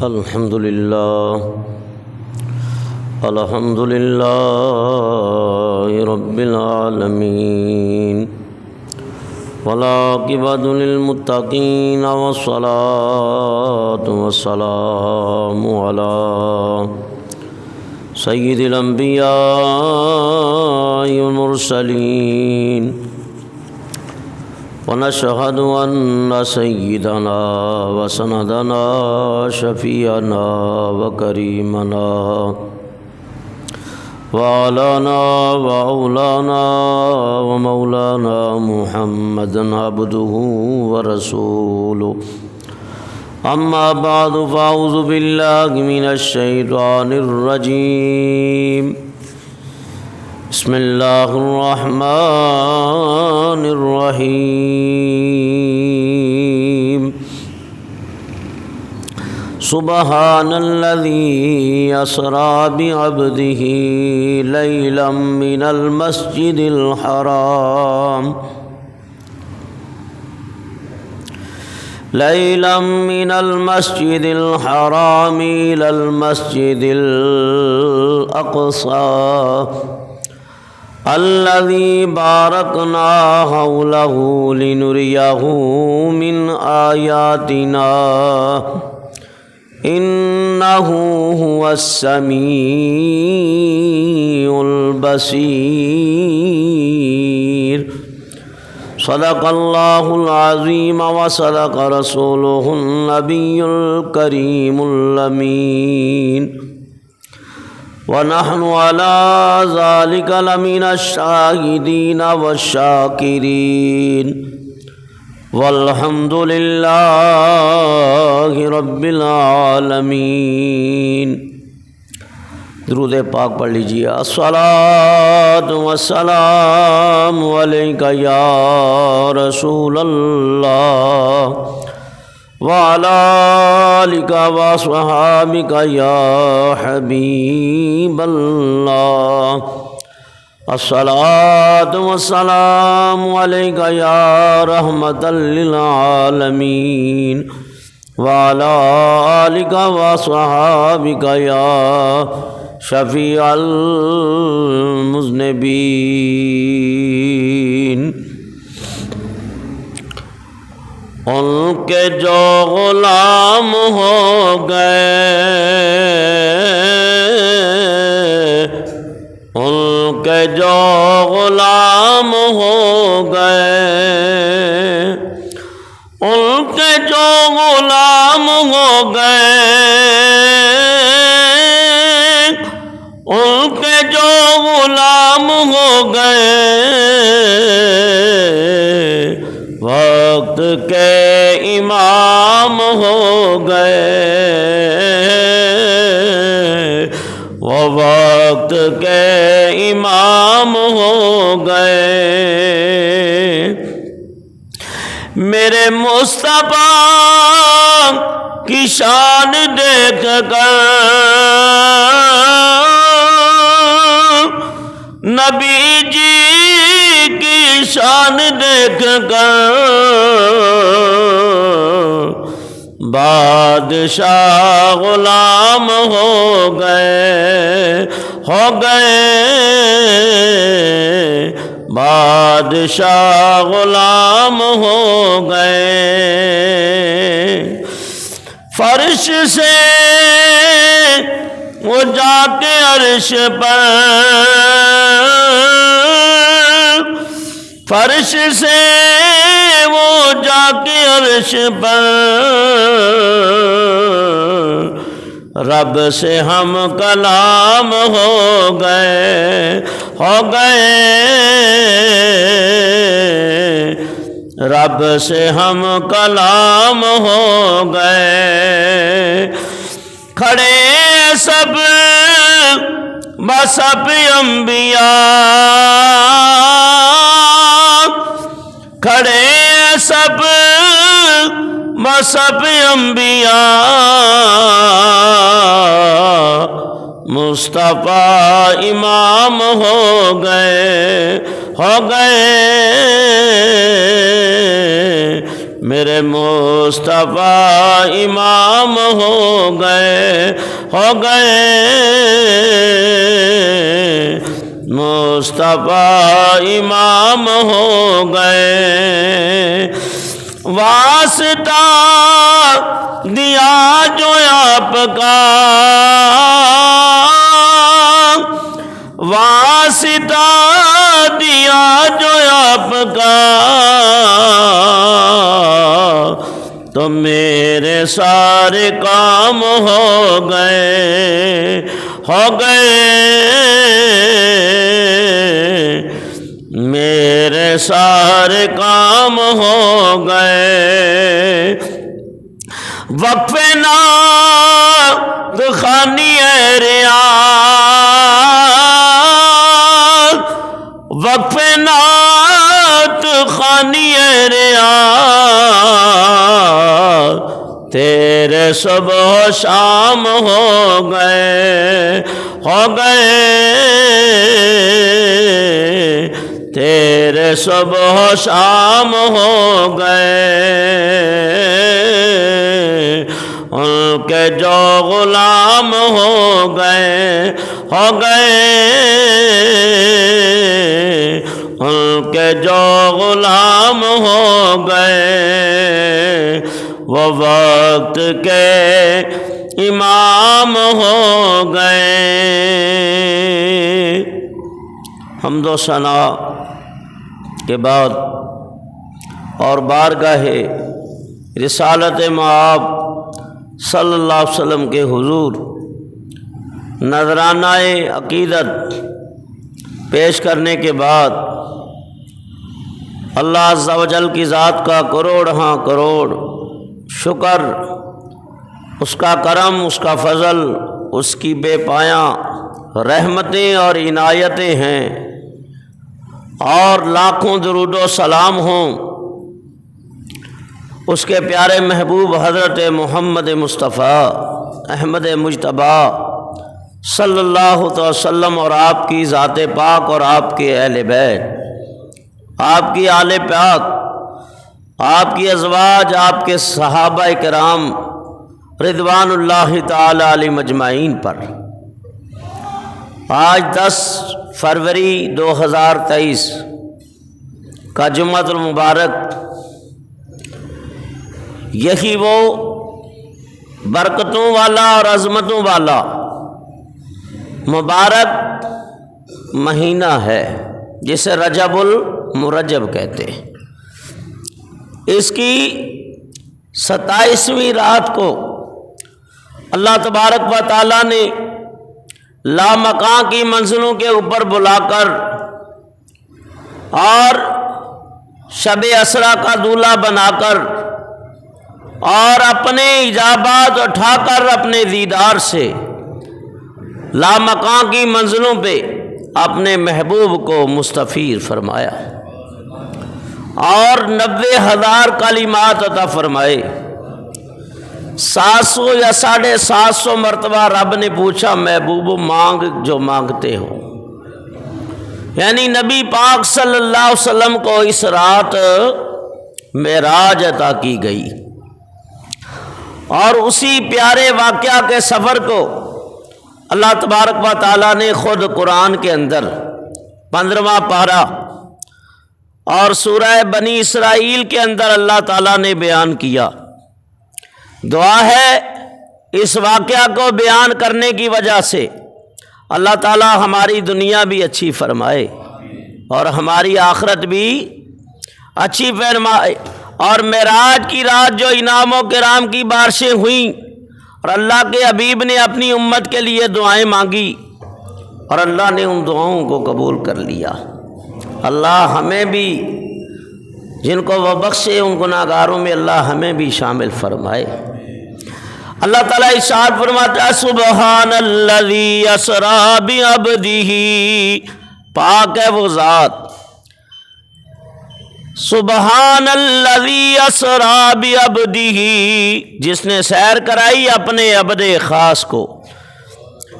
الحمد لله رب العالمين والعاقبة للمتقين والصلاة والسلام على سيد الأنبياء والمرسلين ونشهد أن سيدنا وسندنا شفيعنا وكريمنا وعلانا وأولانا ومولانا محمدا عبده ورسوله أما بعد فأعوذ بالله من الشيطان الرجيم بسم الله الرحمن الرحيم سبحان الذي أسرى بعبده ليلا من المسجد الحرام إلى المسجد الأقصى الذي باركنا حوله لنريه من آياتنا إنه هو السميع البصير صدق الله العظيم وصدق رسوله النبي الكريم الأمين ونحن على ذلك لمن الشاهدين والشاكرين والحمد لله رب العالمين۔ درود پاک پڑھ لیجیے۔ الصلاۃ والسلام علیک یا رسول اللہ وعلی آلک وصحابک یا حبیب اللہ۔ الصلاۃ والسلام علیک یا رحمۃ للعالمین وعلی آلک وصحابک یا شفیع المذنبین۔ ان کے جو غلام ہو گئے، ان کے جو غلام ہو گئے، ان کے جو غلام ہو گئے، ان کے جو غلام ہو گئے، وقت کے امام ہو گئے، وہ وقت کے امام ہو گئے۔ میرے مصطفیٰ کی شان دیکھ کر، نبی جی کی شان دیکھ کر، بادشاہ غلام ہو گئے، بادشاہ غلام ہو گئے۔ فرش سے وہ جا کے عرش پر، فرش سے وہ جا کے عرش پر، رب سے ہم کلام ہو گئے، رب سے ہم کلام ہو گئے۔ کھڑے سب بسب انبیاء، کھڑے سب بسب انبیاء، مصطفیٰ امام ہو گئے، میرے مصطفیٰ امام ہو گئے مصطفیٰ امام ہو گئے واسطہ دیا جو آپ کا واسطہ دیا جو آپ کا تو میرے سارے کام ہو گئے میرے سارے کام ہو گئے وقف نعت خوانی ریاض وقف نعت خوانی ریاض تیرے صبح و شام ہو گئے تیرے صبح و شام ہو گئے ان کے جو غلام ہو گئے ان کے جو غلام ہو گئے وہ وقت کے امام ہو گئے حمد و ثنا کے بعد اور بارگاہ رسالت مآب صلی اللہ علیہ وسلم کے حضور نذرانہ عقیدت پیش کرنے کے بعد اللہ عز و جل کی ذات کا کروڑ ہاں کروڑ شکر، اس کا کرم، اس کا فضل، اس کی بے پایاں رحمتیں اور عنایتیں ہیں، اور لاکھوں درود و سلام ہوں اس کے پیارے محبوب حضرت محمد مصطفیٰ احمد مجتبیٰ صلی اللہ علیہ وسلم اور آپ کی ذات پاک اور آپ کے اہل بیت، آپ کی آل پاک، آپ کی ازواج، آپ کے صحابہ کرام رضوان اللہ تعالی علیہم اجمعین پر۔ آج 10 فروری 2023 کا جمعۃ المبارک، یہی وہ برکتوں والا اور عظمتوں والا مبارک مہینہ ہے جسے رجب المرجب کہتے ہیں۔ اس کی 27ویں رات کو اللہ تبارک و تعالیٰ نے لامکاں کی منزلوں کے اوپر بلا کر اور شب اسرا کا دولہا بنا کر اور اپنے اجابات اٹھا کر اپنے دیدار سے لامکاں کی منزلوں پہ اپنے محبوب کو مستفیر فرمایا اور 90,000 کلمات عطا فرمائے۔ 700 یا 750 مرتبہ رب نے پوچھا محبوب مانگ جو مانگتے ہو، یعنی نبی پاک صلی اللہ علیہ وسلم کو اس رات معراج عطا کی گئی، اور اسی پیارے واقعہ کے سفر کو اللہ تبارک و تعالیٰ نے خود قرآن کے اندر 15واں پارہ اور سورہ بنی اسرائیل کے اندر اللہ تعالیٰ نے بیان کیا۔ دعا ہے اس واقعہ کو بیان کرنے کی وجہ سے اللہ تعالیٰ ہماری دنیا بھی اچھی فرمائے اور ہماری آخرت بھی اچھی فرمائے، اور معراج کی رات جو انعام و کرام کی بارشیں ہوئیں اور اللہ کے حبیب نے اپنی امت کے لیے دعائیں مانگی اور اللہ نے ان دعاؤں کو قبول کر لیا۔ اللہ ہمیں بھی، جن کو وہ بخشے ان گناہگاروں میں اللہ ہمیں بھی شامل فرمائے۔ اللہ تعالیٰ ارشاد فرماتا ہے سبحان الذی اسریٰ بعبدہ، پاک ہے وہ ذات، سبحان الذی اسریٰ بعبدہ، جس نے سیر کرائی اپنے عبد خاص کو،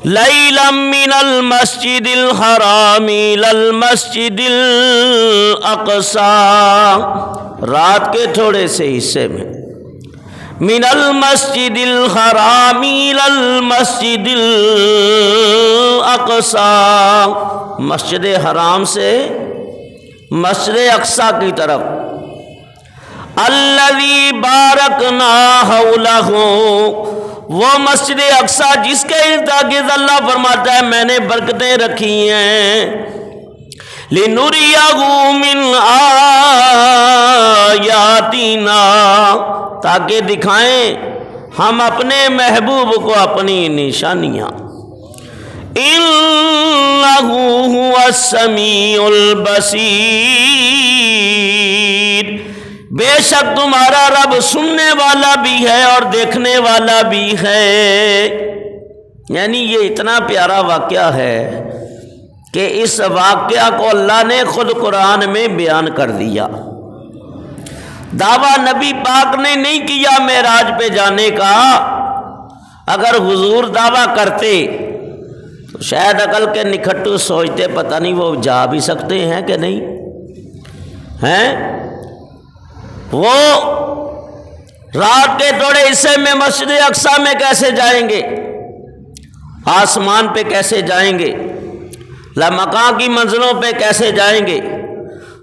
لیلا من المسجد الحرام الی المسجد الاقصی، رات کے تھوڑے سے حصے میں من المسجد الحرام الى المسجد الاقصى، مسجد حرام سے مسجد اقصی کی طرف، الذی بارکنا حولہ، وہ مسجد اقصی جس کے ارد گرد اللہ فرماتا ہے میں نے برکتیں رکھی ہیں، لِنُرِيَهُ مِنْ آیاتنا، تاکہ دکھائیں ہم اپنے محبوب کو اپنی نشانیاں، إِنَّهُ هُوَ السَّمِيعُ الْبَصِيرُ، بے شک تمہارا رب سننے والا بھی ہے اور دیکھنے والا بھی ہے۔ یعنی یہ اتنا پیارا واقعہ ہے کہ اس واقعہ کو اللہ نے خود قرآن میں بیان کر دیا۔ دعویٰ نبی پاک نے نہیں کیا معراج پہ جانے کا، اگر حضور دعویٰ کرتے تو شاید عقل کے نکھٹو سوچتے پتہ نہیں وہ جا بھی سکتے ہیں کہ نہیں ہیں، وہ رات کے تھوڑے حصے میں مسجد اقصی میں کیسے جائیں گے، آسمان پہ کیسے جائیں گے، لامکان کی منزلوں پہ کیسے جائیں گے؟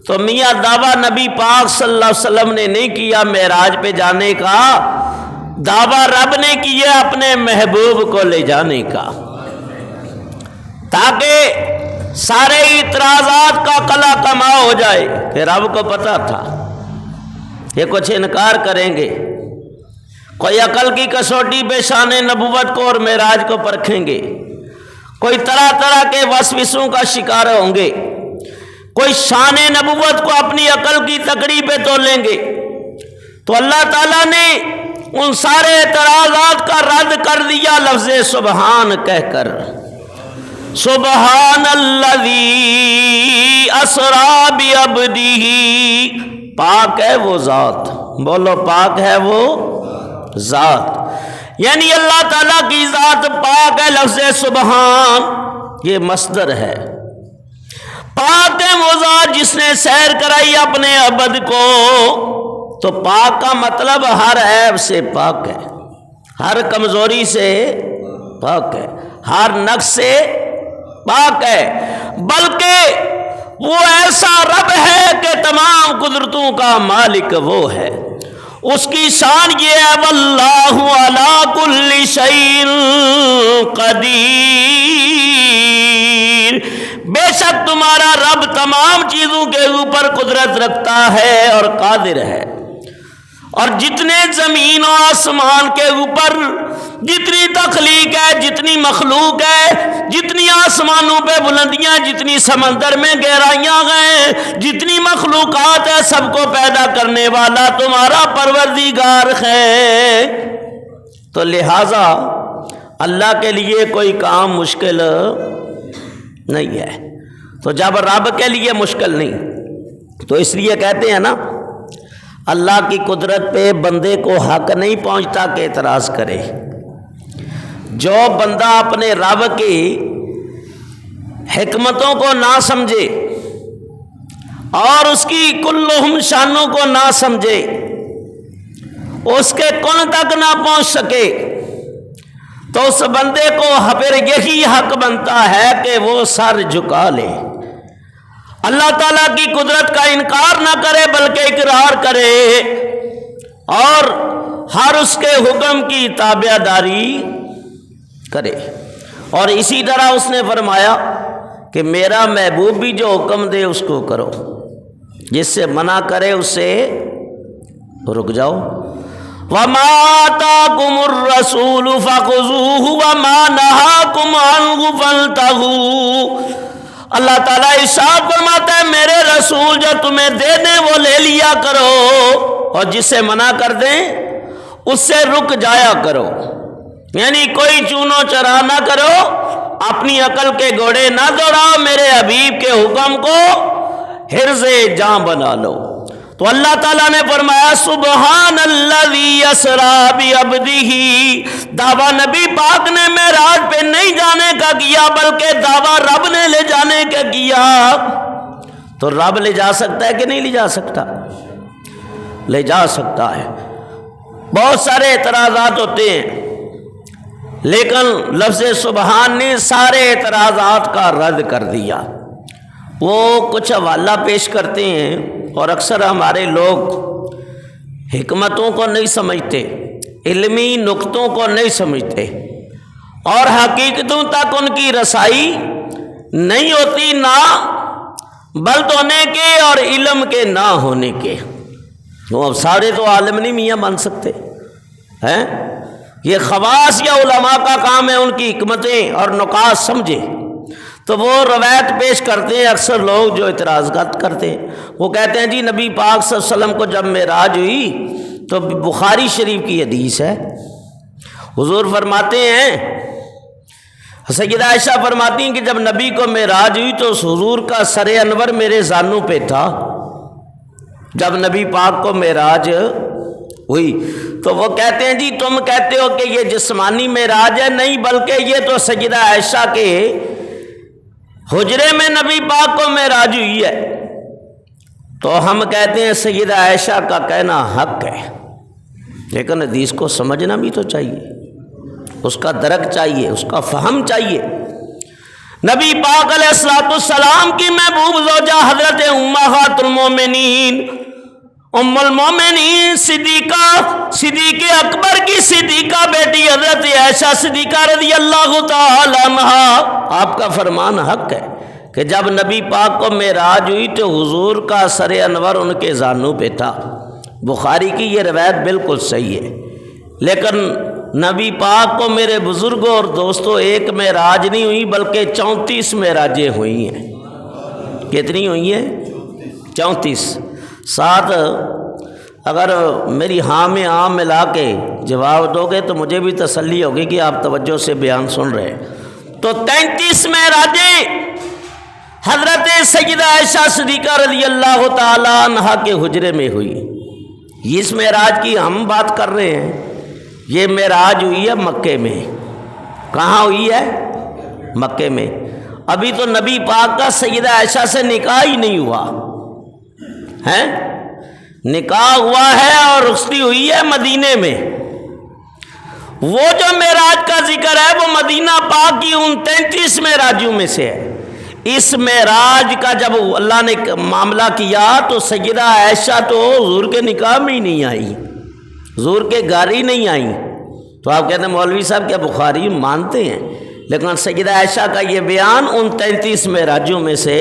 تو میاں دعویٰ نبی پاک صلی اللہ علیہ وسلم نے نہیں کیا معراج پہ جانے کا، دعویٰ رب نے کیا اپنے محبوب کو لے جانے کا، تاکہ سارے اعتراضات کا قلع کما ہو جائے کہ رب کو پتہ تھا یہ کچھ انکار کریں گے، کوئی عقل کی کسوٹی پہ شان نبوت کو اور معراج کو پرکھیں گے، کوئی طرح طرح کے وسوسوں کا شکار ہوں گے، کوئی شان نبوت کو اپنی عقل کی تکڑی پہ تولیں گے، تو اللہ تعالیٰ نے ان سارے اعتراضات کا رد کر دیا لفظ سبحان کہہ کر، سبحان الذی اسری بعبدہ، پاک ہے وہ ذات، بولو پاک ہے وہ ذات، یعنی اللہ تعالیٰ کی ذات پاک ہے، لفظ سبحان یہ مصدر ہے، پاک ہے وہ ذات جس نے سیر کرائی اپنے عبد کو، تو پاک کا مطلب ہر عیب سے پاک ہے، ہر کمزوری سے پاک ہے، ہر نقص سے پاک ہے، بلکہ وہ ایسا رب ہے کہ تمام قدرتوں کا مالک وہ ہے، اس کی شان یہ ہے واللہ علی کل شیء قدیر، بے شک تمہارا رب تمام چیزوں کے اوپر قدرت رکھتا ہے اور قادر ہے، اور جتنے زمین و آسمان کے اوپر جتنی تخلیق ہے، جتنی مخلوق ہے، جتنی آسمانوں پہ بلندیاں، جتنی سمندر میں گہرائیاں ہیں، جتنی مخلوقات ہے، سب کو پیدا کرنے والا تمہارا پروردگار ہے، تو لہذا اللہ کے لیے کوئی کام مشکل نہیں ہے، تو جب رب کے لیے مشکل نہیں تو اس لیے کہتے ہیں نا اللہ کی قدرت پہ بندے کو حق نہیں پہنچتا کہ اعتراض کرے، جو بندہ اپنے رب کی حکمتوں کو نہ سمجھے اور اس کی کلہم شانوں کو نہ سمجھے، اس کے کن تک نہ پہنچ سکے، تو اس بندے کو پھر یہی حق بنتا ہے کہ وہ سر جھکا لے، اللہ تعالیٰ کی قدرت کا انکار نہ کرے بلکہ اقرار کرے اور ہر اس کے حکم کی تابع داری کرے۔ اور اسی طرح اس نے فرمایا کہ میرا محبوب بھی جو حکم دے اس کو کرو، جس سے منع کرے اس سے رک جاؤ، وَمَا آتَاكُمُ الرَّسُولُ فَخُذُوهُ وَمَا نَهَاكُمْ عَنْهُ فَانْتَهُوا، اللہ تعالیٰ ارشاد فرماتا ہے میرے رسول جو تمہیں دے دیں وہ لے لیا کرو، اور جسے منع کر دیں اس سے رک جایا کرو، یعنی کوئی چونو چرا نہ کرو، اپنی عقل کے گھوڑے نہ دوڑاؤ، میرے حبیب کے حکم کو حرز جاں بنا لو۔ تو اللہ تعالیٰ نے فرمایا سبحان الذی اسری بعبدہ، دعویٰ نبی پاک نے معراج پہ نہیں جانے کا کیا بلکہ دعویٰ رب نے لے جانے کا کیا، تو رب لے جا سکتا ہے کہ نہیں لے جا سکتا؟ لے جا سکتا ہے۔ بہت سارے اعتراضات ہوتے ہیں، لیکن لفظ سبحان نے سارے اعتراضات کا رد کر دیا۔ وہ کچھ حوالہ پیش کرتے ہیں اور اکثر ہمارے لوگ حکمتوں کو نہیں سمجھتے، علمی نقطوں کو نہیں سمجھتے اور حقیقتوں تک ان کی رسائی نہیں ہوتی، نہ بلد ہونے کے اور علم کے نہ ہونے کے۔ وہ اب سارے تو عالم نہیں میاں بن سکتے ہیں، یہ خواص یا علماء کا کام ہے ان کی حکمتیں اور نکات سمجھے۔ تو وہ روایت پیش کرتے ہیں اکثر لوگ جو اعتراضات کرتے ہیں، وہ کہتے ہیں جی نبی پاک صلی اللہ علیہ وسلم کو جب معراج ہوئی تو بخاری شریف کی حدیث ہے، حضور فرماتے ہیں، سیدہ عائشہ فرماتی ہیں کہ جب نبی کو معراج ہوئی تو حضور کا سر انور میرے زانوں پہ تھا۔ جب نبی پاک کو معراج ہوئی تو وہ کہتے ہیں جی تم کہتے ہو کہ یہ جسمانی معراج ہے، نہیں بلکہ یہ تو سیدہ عائشہ کے حجرے میں نبی پاک کو معراج ہوئی ہے۔ تو ہم کہتے ہیں سیدہ عائشہ کا کہنا حق ہے، لیکن حدیث کو سمجھنا بھی تو چاہیے، اس کا درک چاہیے، اس کا فہم چاہیے۔ نبی پاک علیہ الصلوۃ والسلام کی محبوب زوجہ حضرت امہات المومنین ام المومنین صدیق اکبر کی صدیقہ بیٹی حضرت عائشہ صدیقہ رضی اللہ تعالی عنہا، آپ کا فرمان حق ہے کہ جب نبی پاک کو معراج ہوئی تو حضور کا سر انور ان کے زانوں پہ تھا۔ بخاری کی یہ روایت بالکل صحیح ہے، لیکن نبی پاک کو میرے بزرگوں اور دوستوں ایک معراج نہیں ہوئی بلکہ 34 معراجیں ہوئی ہیں۔ کتنی ہوئی ہیں؟ 34۔ ساتھ اگر میری ہاں میں ہاں ملا کے جواب دو گے تو مجھے بھی تسلی ہوگی کہ آپ توجہ سے بیان سن رہے ہیں۔ تو 33 معراجیں حضرت سیدہ عائشہ صدیقہ رضی اللہ تعالی عنہا کے حجرے میں ہوئی۔ اس معراج کی ہم بات کر رہے ہیں، یہ معراج ہوئی ہے مکے میں۔ کہاں ہوئی ہے؟ مکے میں۔ ابھی تو نبی پاک کا سیدہ عائشہ سے نکاح ہی نہیں ہوا ہے، نکاح ہوا ہے اور رخصتی ہوئی ہے مدینے میں۔ وہ جو معراج کا ذکر ہے وہ مدینہ پاک کی ان 33 معراجوں میں سے ہے۔ اس معراج کا جب اللہ نے معاملہ کیا تو سیدہ عائشہ تو حضور کے نکاح میں ہی نہیں آئی، حضور کے گھر ہی نہیں آئی۔ تو آپ کہتے ہیں مولوی صاحب کیا بخاری مانتے ہیں؟ لیکن سیدہ عائشہ کا یہ بیان ان 33 معراجوں میں سے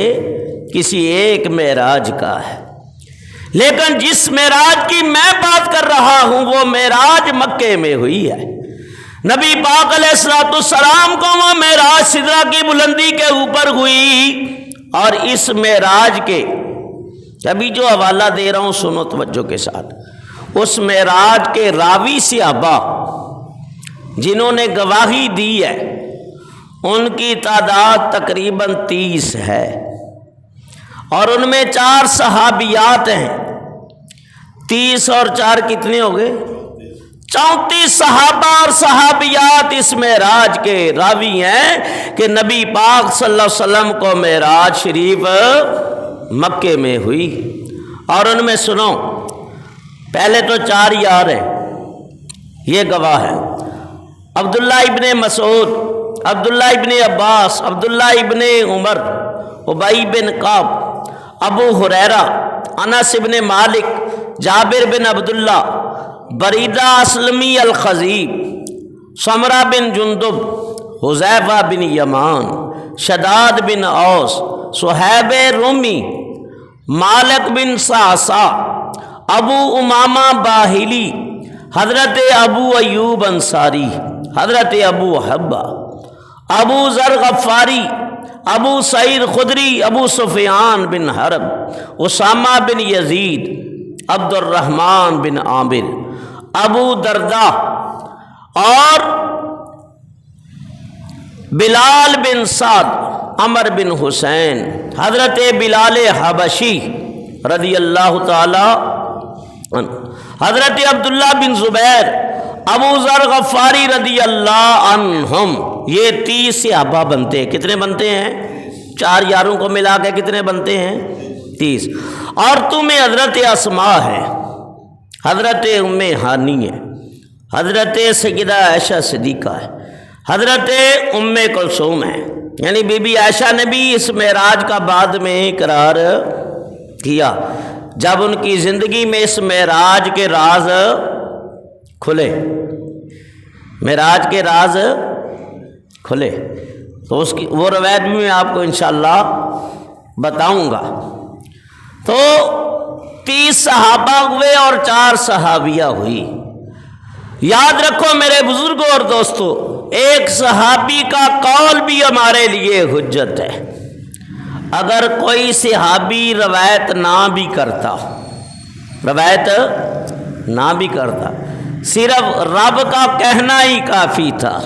کسی ایک معراج کا ہے۔ لیکن جس معراج کی میں بات کر رہا ہوں وہ معراج مکے میں ہوئی ہے۔ نبی پاک علیہ الصلوۃ والسلام کو وہ معراج سدرہ کی بلندی کے اوپر ہوئی، اور اس معراج کے ابھی جو حوالہ دے رہا ہوں سنو توجہ کے ساتھ، اس معراج کے راوی صحابہ جنہوں نے گواہی دی ہے ان کی تعداد تقریباً 30 ہے، اور ان میں 4 صحابیات ہیں۔ 30 اور 4 کتنے ہو گئے؟ 34 صحابہ اور صحابیات اس معراج کے راوی ہیں کہ نبی پاک صلی اللہ علیہ وسلم کو معراج شریف مکے میں ہوئی۔ اور ان میں سنو، پہلے تو 4 یار ہیں، یہ گواہ ہے، عبداللہ ابن مسعود، عبداللہ ابن عباس، عبداللہ ابن عمر، ابی بن کعب، ابو ہریرہ، انس بن مالک، جابر بن عبداللہ، بریدہ اسلمی الخزیب، سمرہ بن جندب، حذیفہ بن یمان، شداد بن اوس، صہیب رومی، مالک بن صعصع، ابو امامہ باہلی، حضرت ابو ایوب انصاری، حضرت ابو حبہ، ابو ذر غفاری، ابو سعید خدری، ابو سفیان بن حرب، اسامہ بن یزید، عبد الرحمن بن عامر، ابو دردہ، اور بلال بن سعد، عمر بن حسین، حضرت بلال حبشی رضی اللہ تعالی عنہ، حضرت عبداللہ بن زبیر، ابو ذر غفاری رضی اللہ عنہم۔ یہ 30 صحابہ بنتے ہیں۔ کتنے بنتے ہیں؟ 4 یاروں کو ملا کے کتنے بنتے ہیں؟ 30۔ اور تمہیں حضرت اسماء ہے، حضرت ام ہانی ہے، حضرت سیدہ عائشہ صدیقہ ہے، حضرت ام کلثوم ہے، یعنی بی بی عائشہ نے بھی اس معراج کا بعد میں اقرار کیا جب ان کی زندگی میں اس معراج کے راز کھلے، معراج کے راز کھلے، تو اس کی وہ روایت بھی میں آپ کو انشاءاللہ بتاؤں گا۔ تو 30 صحابہ ہوئے اور 4 صحابیہ ہوئی۔ یاد رکھو میرے بزرگوں اور دوستو، ایک صحابی کا قول بھی ہمارے لیے حجت ہے۔ اگر کوئی صحابی روایت نہ بھی کرتا صرف رب کا کہنا ہی کافی تھا،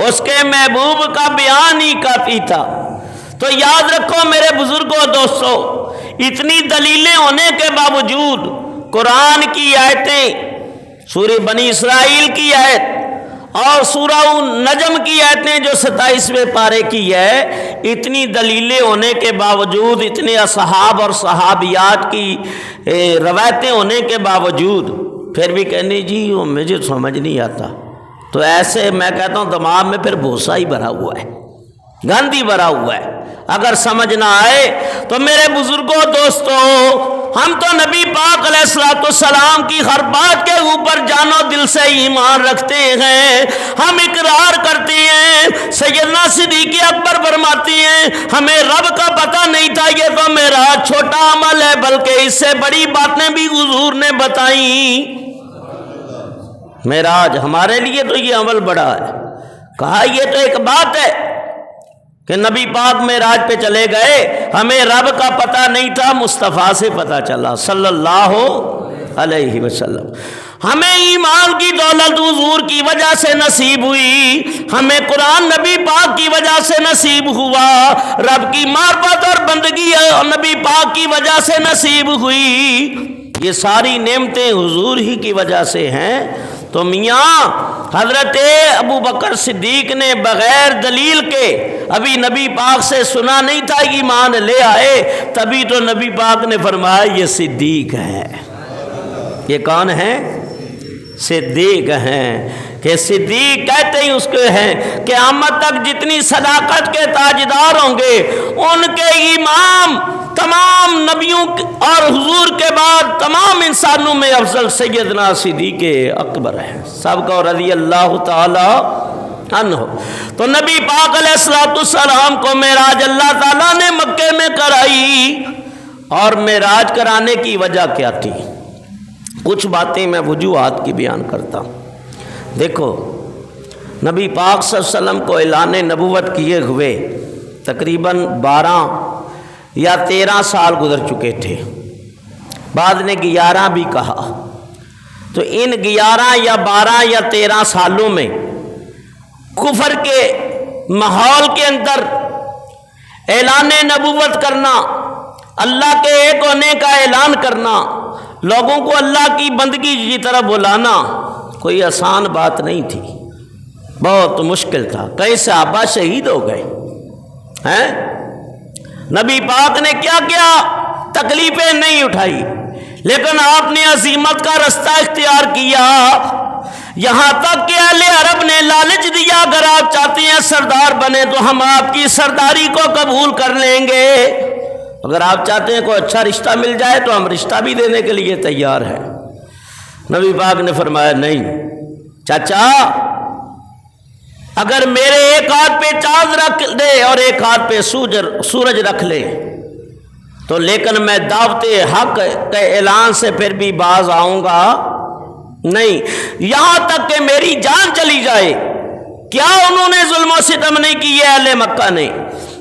اس کے محبوب کا بیان ہی کافی تھا۔ تو یاد رکھو میرے بزرگوں دوستو، اتنی دلیلیں ہونے کے باوجود قرآن کی آیتیں، سورہ بنی اسرائیل کی آیت اور سورہ نجم کی آیتیں جو 27ویں پارے کی ہے، اتنی دلیلیں ہونے کے باوجود، اتنے اصحاب اور صحابیات کی روایتیں ہونے کے باوجود پھر بھی کہنے جی وہ مجھے سمجھ نہیں آتا، تو ایسے میں کہتا ہوں دماغ میں پھر بھوسا ہی بھرا ہوا ہے، گند ہی بھرا ہوا ہے۔ اگر سمجھ نہ آئے تو میرے بزرگوں دوستو، ہم تو نبی پاک علیہ السلام کی ہر بات کے اوپر جان و دل سے ایمان رکھتے ہیں، ہم اقرار کرتے ہیں۔ سیدنا صدیق اکبر فرماتے ہیں ہمیں رب کا پتہ نہیں تھا، یہ تو میرا چھوٹا عمل ہے، بلکہ اس سے بڑی باتیں بھی حضور نے بتائیں۔ معراج ہمارے لیے تو یہ عمل بڑا ہے، کہا یہ تو ایک بات ہے کہ نبی پاک معراج پہ چلے گئے، ہمیں رب کا پتہ نہیں تھا، مصطفیٰ سے پتہ چلا صلی اللہ علیہ وسلم۔ ہمیں ایمان کی دولت حضور کی وجہ سے نصیب ہوئی، ہمیں قرآن نبی پاک کی وجہ سے نصیب ہوا، رب کی معرفت اور بندگی نبی پاک کی وجہ سے نصیب ہوئی، یہ ساری نعمتیں حضور ہی کی وجہ سے ہیں۔ تو میاں حضرت ابو بکر صدیق نے بغیر دلیل کے ابھی نبی پاک سے سنا نہیں تھا، ایمان لے آئے، تبھی تو نبی پاک نے فرمایا یہ صدیق ہے۔ یہ کون ہے؟ صدیق ہیں، کہ صدیق کہتے ہی اس کو ہیں کہ قیامت تک جتنی صداقت کے تاجدار ہوں گے ان کے امام تمام نبیوں اور حضور کے بعد تمام انسانوں میں افضل سیدنا صدیق اکبر ہے، سب کو رضی اللہ تعالی عنہ۔ تو نبی پاک علیہ السلام کو معراج اللہ تعالیٰ نے مکے میں کرائی، اور معراج کرانے کی وجہ کیا تھی؟ کچھ باتیں میں وجوہات کی بیان کرتا ہوں۔ دیکھو نبی پاک صلی اللہ علیہ وسلم کو اعلان نبوت کیے ہوئے تقریباً 12 یا 13 سال گزر چکے تھے، بعد نے 11 بھی کہا۔ تو ان 11 یا 12 یا 13 سالوں میں کفر کے ماحول کے اندر اعلان نبوت کرنا، اللہ کے ایک ہونے کا اعلان کرنا، لوگوں کو اللہ کی بندگی کی طرف بلانا کوئی آسان بات نہیں تھی، بہت مشکل تھا۔ کئی صحابہ شہید ہو گئے ہیں، نبی پاک نے کیا کیا تکلیفیں نہیں اٹھائی، لیکن آپ نے عزیمت کا رستہ اختیار کیا، یہاں تک کہ اہل عرب نے لالچ دیا اگر آپ چاہتے ہیں سردار بنے تو ہم آپ کی سرداری کو قبول کر لیں گے، اگر آپ چاہتے ہیں کوئی اچھا رشتہ مل جائے تو ہم رشتہ بھی دینے کے لیے تیار ہیں۔ نبی پاک نے فرمایا نہیں چاچا، اگر میرے ایک ہاتھ پہ چاند رکھ دے اور ایک ہاتھ پہ سورج رکھ لے تو لیکن میں دعوت حق کے اعلان سے پھر بھی باز آؤں گا نہیں، یہاں تک کہ میری جان چلی جائے۔ کیا انہوں نے ظلم و ستم نہیں کیے اہل مکہ نے؟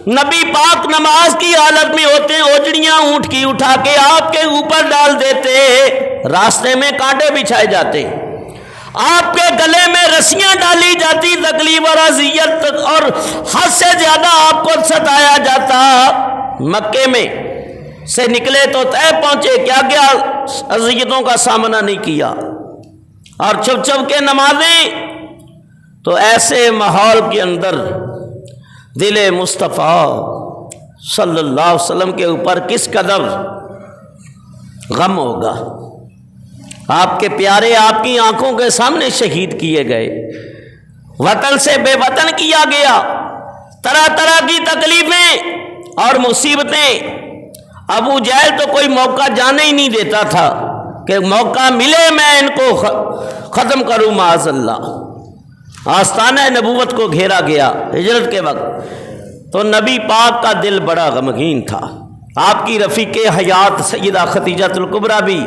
نبی پاک نماز کی حالت میں ہوتے ہیں، اوجڑیاں اونٹ کی اٹھا کے آپ کے اوپر ڈال دیتے، راستے میں کانٹے بچھائے جاتے، آپ کے گلے میں رسیاں ڈالی جاتی، تکلیف اور اذیت اور حد سے زیادہ آپ کو ستایا جاتا، مکے میں سے نکلے تو طے پہنچے، کیا کیا اذیتوں کا سامنا نہیں کیا، اور چھپ چھپ کے نمازیں۔ تو ایسے ماحول کے اندر دل مصطفیٰ صلی اللہ علیہ وسلم کے اوپر کس قدر غم ہوگا، آپ کے پیارے آپ کی آنکھوں کے سامنے شہید کیے گئے، وطن سے بے وطن کیا گیا، طرح طرح کی تکلیفیں اور مصیبتیں۔ ابو جہل تو کوئی موقع جانے ہی نہیں دیتا تھا کہ موقع ملے میں ان کو ختم کروں، معاذ اللہ۔ آستانہ نبوت کو گھیرا گیا ہجرت کے وقت، تو نبی پاک کا دل بڑا غمگین تھا۔ آپ کی رفیق حیات سیدہ خدیجہ الکبریٰ بھی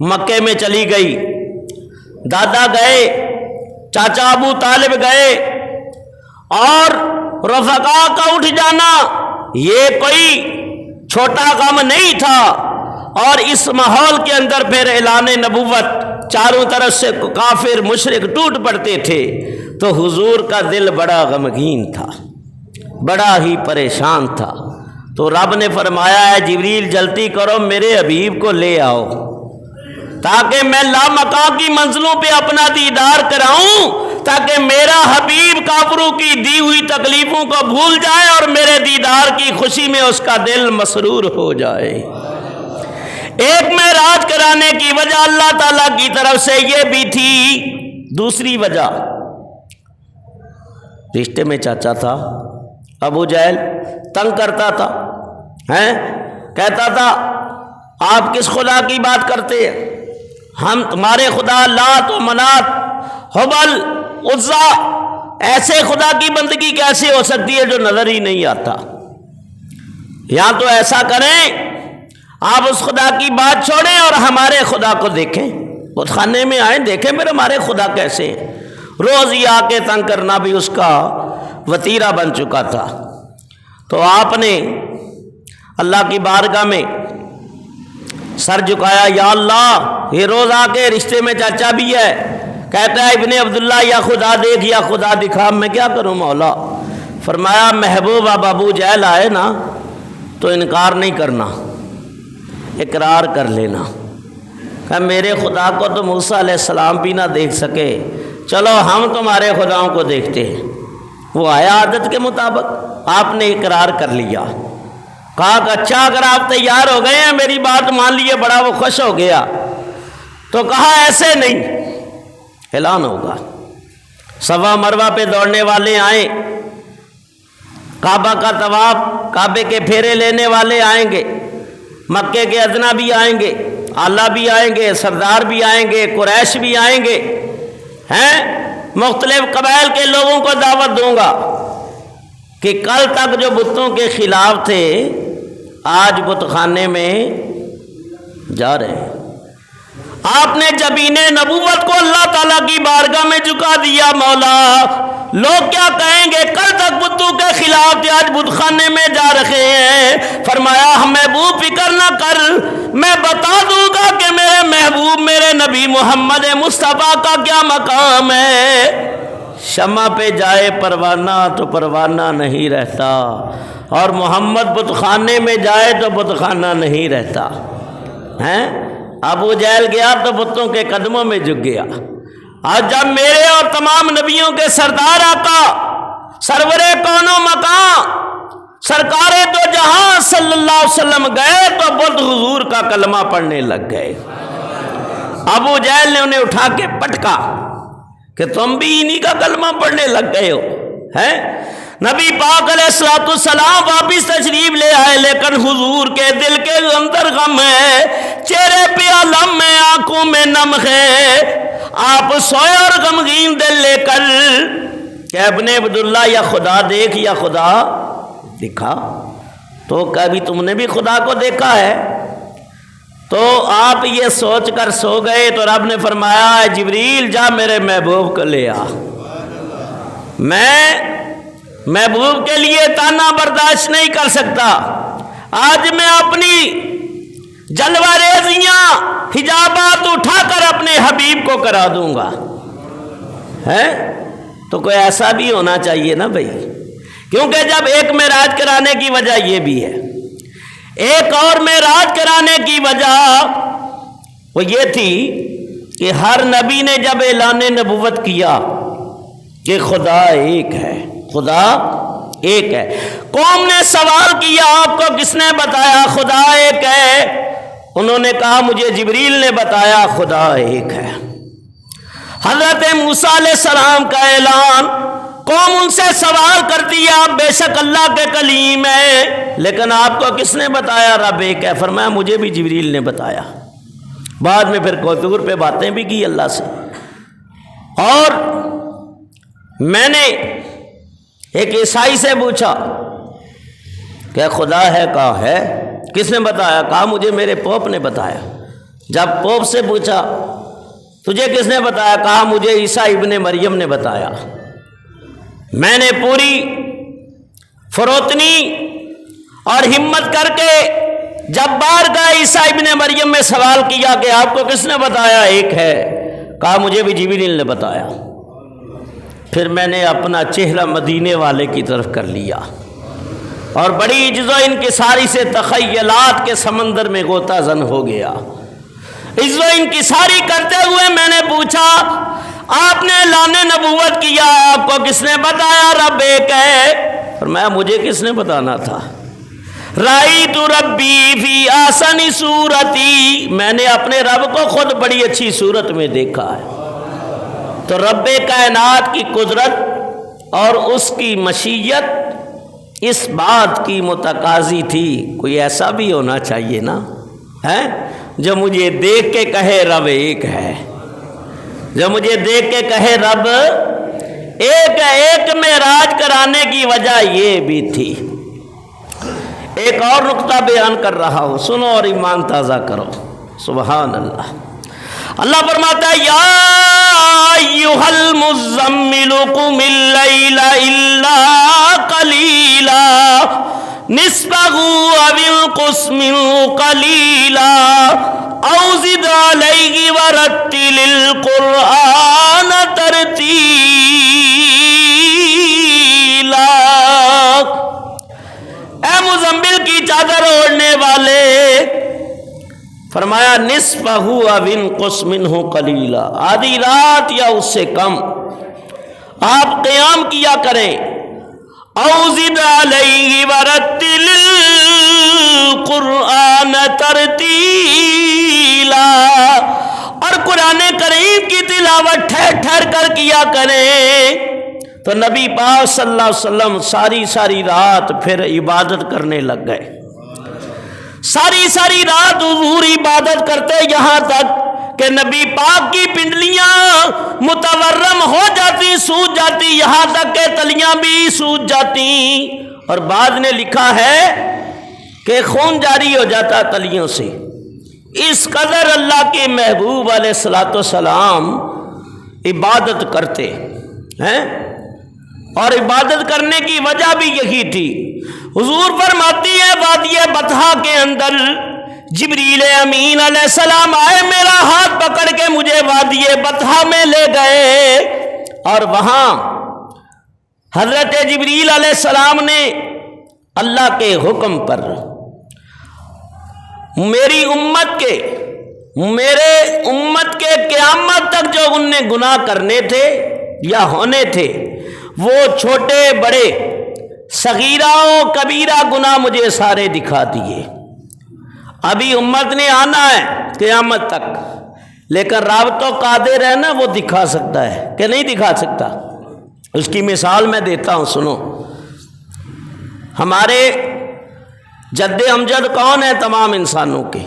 مکے میں چلی گئی، دادا گئے، چاچا ابو طالب گئے، اور رفقا کا اٹھ جانا یہ کوئی چھوٹا غم نہیں تھا۔ اور اس ماحول کے اندر پھر اعلان نبوت، چاروں طرف سے کافر مشرک ٹوٹ پڑتے تھے، تو حضور کا دل بڑا غمگین تھا، بڑا ہی پریشان تھا۔ تو رب نے فرمایا ہے جبریل جلدی کرو میرے حبیب کو لے آؤ، تاکہ میں لامکان کی منزلوں پہ اپنا دیدار کراؤں، تاکہ میرا حبیب کافروں کی دی ہوئی تکلیفوں کو بھول جائے اور میرے دیدار کی خوشی میں اس کا دل مسرور ہو جائے۔ ایک معراج کرانے کی وجہ اللہ تعالیٰ کی طرف سے یہ بھی تھی، دوسری وجہ رشتے میں چاچا تھا، ابو جہل تنگ کرتا تھا، کہتا تھا آپ کس خدا کی بات کرتے ہیں، ہم تمہارے خدا لات و منات حبل عزا، ایسے خدا کی بندگی کیسے ہو سکتی ہے جو نظر ہی نہیں آتا؟ یا تو ایسا کریں آپ اس خدا کی بات چھوڑیں اور ہمارے خدا کو دیکھیں، بت خانے میں آئیں دیکھیں پھر ہمارے خدا کیسے ہیں۔ روز ہی آ کے تنگ کرنا بھی اس کا وتیرہ بن چکا تھا۔ تو آپ نے اللہ کی بارگاہ میں سر جھکایا، یا اللہ یہ روز آ کے رشتے میں چاچا بھی ہے، کہتا ہے ابن عبداللہ یا خدا دیکھ یا خدا دکھا، میں کیا کروں مولا؟ فرمایا محبوب اب ابو جہل آئے نا تو انکار نہیں کرنا، اقرار کر لینا کہ میرے خدا کو تو موسیٰ علیہ السلام بھی نہ دیکھ سکے، چلو ہم تمہارے خداؤں کو دیکھتے ہیں۔ وہ آیا عادت کے مطابق، آپ نے اقرار کر لیا، کہا کہ اچھا اگر آپ تیار ہو گئے ہیں میری بات مان لیے، بڑا وہ خوش ہو گیا۔ تو کہا ایسے نہیں، اعلان ہوگا، صفا مروہ پہ دوڑنے والے آئیں، کعبہ کا طواف، کعبے کے پھیرے لینے والے آئیں گے، مکے کے ادنا بھی آئیں گے، آلہ بھی آئیں گے، سردار بھی آئیں گے، قریش بھی آئیں گے، مختلف قبائل کے لوگوں کو دعوت دوں گا کہ کل تک جو بتوں کے خلاف تھے آج بت خانے میں جا رہے ہیں۔ آپ نے جبین نبوت کو اللہ تعالیٰ کی بارگاہ میں جھکا دیا، مولا لوگ کیا کہیں گے، کل تک بتوں کے خلاف تھے آج بت خانے میں جا رہے ہیں۔ فرمایا محبوب فکر نہ کر، میں بتا دوں گا کہ میرے محبوب میرے نبی محمد مصطفیٰ کا کیا مقام ہے۔ شمع پہ جائے پروانہ تو پروانہ نہیں رہتا، اور محمد بت خانے میں جائے تو بت خانہ نہیں رہتا۔ ابو جہل گیا تو بتوں کے قدموں میں جھک گیا، اور جب میرے اور تمام نبیوں کے سردار آقا سرور کون و مکان سرکار دو جہاں صلی اللہ علیہ وسلم گئے تو بت حضور کا کلمہ پڑھنے لگ گئے۔ ابو جہل نے انہیں اٹھا کے پٹکا کہ تم بھی انہی کا کلمہ پڑھنے لگ گئے ہو۔ نبی پاک علیہ السلام واپس تشریف لے آئے، لیکن حضور کے دل کے اندر غم ہے، چہرے پہ علم ہے، آنکھوں میں نم ہے۔ آپ سوئے اور غمگین دل لے کر کہ ابن عبداللہ یا خدا دیکھ یا خدا دکھا، تو کبھی تم نے بھی خدا کو دیکھا ہے؟ تو آپ یہ سوچ کر سو گئے، تو رب نے فرمایا جبریل جا میرے محبوب کو لے آ، میں محبوب کے لیے تانا برداشت نہیں کر سکتا، آج میں اپنی جلوہ ریزیاں حجابات اٹھا کر اپنے حبیب کو کرا دوں گا۔ تو کوئی ایسا بھی ہونا چاہیے نا بھائی، کیونکہ جب ایک معراج کرانے کی وجہ یہ بھی ہے، ایک اور معراج کرانے کی وجہ وہ یہ تھی کہ ہر نبی نے جب اعلان نبوت کیا کہ خدا ایک ہے، خدا ایک ہے، قوم نے سوال کیا آپ کو کس نے بتایا خدا ایک ہے؟ انہوں نے کہا مجھے جبریل نے بتایا خدا ایک ہے۔ حضرت موسیٰ علیہ السلام کا اعلان، قوم ان سے سوال کرتی ہے آپ بے شک اللہ کے کلیم ہے، لیکن آپ کو کس نے بتایا رب ایک ہے؟ فرمایا مجھے بھی جبریل نے بتایا۔ بعد میں پھر کوہ پہ باتیں بھی کی اللہ سے۔ اور میں نے ایک عیسائی سے پوچھا کہ خدا ہے؟ کہا ہے۔ کس نے بتایا؟ کہا مجھے میرے پوپ نے بتایا۔ جب پوپ سے پوچھا تجھے کس نے بتایا؟ کہا مجھے عیسیٰ ابن مریم نے بتایا۔ میں نے پوری فروتنی اور ہمت کر کے جب بارگاہ عیسیٰ ابن مریم میں سوال کیا کہ آپ کو کس نے بتایا ایک ہے؟ کہا مجھے بھی جبریل نے بتایا۔ پھر میں نے اپنا چہرہ مدینے والے کی طرف کر لیا اور بڑی عجز و انکساری سے تخیلات کے سمندر میں غوطہ زن ہو گیا۔ عجز و انکساری کرتے ہوئے میں نے پوچھا آپ نے اعلان نبوت کیا، آپ کو کس نے بتایا رب ایک ہے؟ فرمایا مجھے کس نے بتانا تھا؟ رأیت ربی فی احسن صورتی، میں نے اپنے رب کو خود بڑی اچھی صورت میں دیکھا ہے۔ تو رب کائنات کی قدرت اور اس کی مشیت اس بات کی متقاضی تھی کوئی ایسا بھی ہونا چاہیے نا، ہے جو مجھے دیکھ کے کہے رب ایک ہے، جو مجھے دیکھ کے کہے رب ایک ہے۔ ایک معراج کرانے کی وجہ یہ بھی تھی۔ ایک اور نقطہ بیان کر رہا ہوں، سنو اور ایمان تازہ کرو۔ سبحان اللہ۔ اللہ فرماتا ہے یا ایھا المزمل قم اللیل الا قلیلا نصفہ او انقص منہ قلیلا او زد علیہ ورتل القرآن ترتیلا۔ اے مزمل کی چادر اوڑھنے والے، فرمایا نصفہ او انقص منہ قلیلا، آدھی رات یا اس سے کم آپ قیام کیا کریں۔ او زد علیہ ورتل القرآن ترتیلا، اور قرآن کریم کی تلاوت ٹھہر ٹھہر کر کیا کریں۔ تو نبی پاک صلی اللہ علیہ وسلم ساری رات پھر عبادت کرنے لگ گئے۔ ساری رات حضور عبادت کرتے، یہاں تک کہ نبی پاک کی پنڈلیاں متورم ہو جاتی، سوج جاتی، یہاں تک کہ تلیاں بھی سوج جاتی، اور بعد نے لکھا ہے کہ خون جاری ہو جاتا تلیوں سے۔ اس قدر اللہ کے محبوب علیہ الصلوۃ والسلام عبادت کرتے ہیں، اور عبادت کرنے کی وجہ بھی یہی تھی۔ حضور فرماتی ہے وادی بطحا کے اندر جبریل امین علیہ السلام آئے، میرا ہاتھ پکڑ کے مجھے وادی بطحا میں لے گئے، اور وہاں حضرت جبریل علیہ السلام نے اللہ کے حکم پر میری میرے امت کے قیامت تک جو ان نے گناہ کرنے تھے یا ہونے تھے، وہ چھوٹے بڑے صغیرہ و کبیرہ گناہ مجھے سارے دکھا دیے۔ ابھی امت نے آنا ہے قیامت تک، لیکن رب تو قادر ہے نا، وہ دکھا سکتا ہے کہ نہیں دکھا سکتا؟ اس کی مثال میں دیتا ہوں، سنو۔ ہمارے جد امجد کون ہے تمام انسانوں کے؟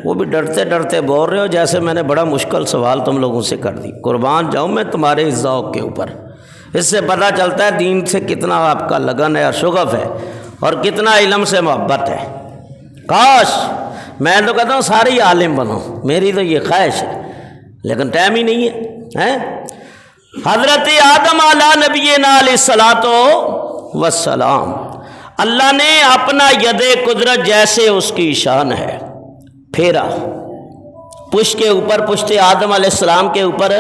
وہ بھی ڈرتے ڈرتے بول رہے ہو جیسے میں نے بڑا مشکل سوال تم لوگوں سے کر دی۔ قربان جاؤں میں تمہارے اس ذوق کے اوپر۔ اس سے پتہ چلتا ہے دین سے کتنا آپ کا لگن ہے اور شغف ہے، اور کتنا علم سے محبت ہے۔ کاش میں تو کہتا ہوں سارے عالم بنو، میری تو یہ خواہش ہے، لیکن ٹائم ہی نہیں ہے۔ حضرت آدم علیہ نبینا علیہ الصلوۃ والسلام، اللہ نے اپنا ید قدرت جیسے اس کی شان ہے پھیرا، پشت کے اوپر، پشت آدم علیہ السلام کے اوپر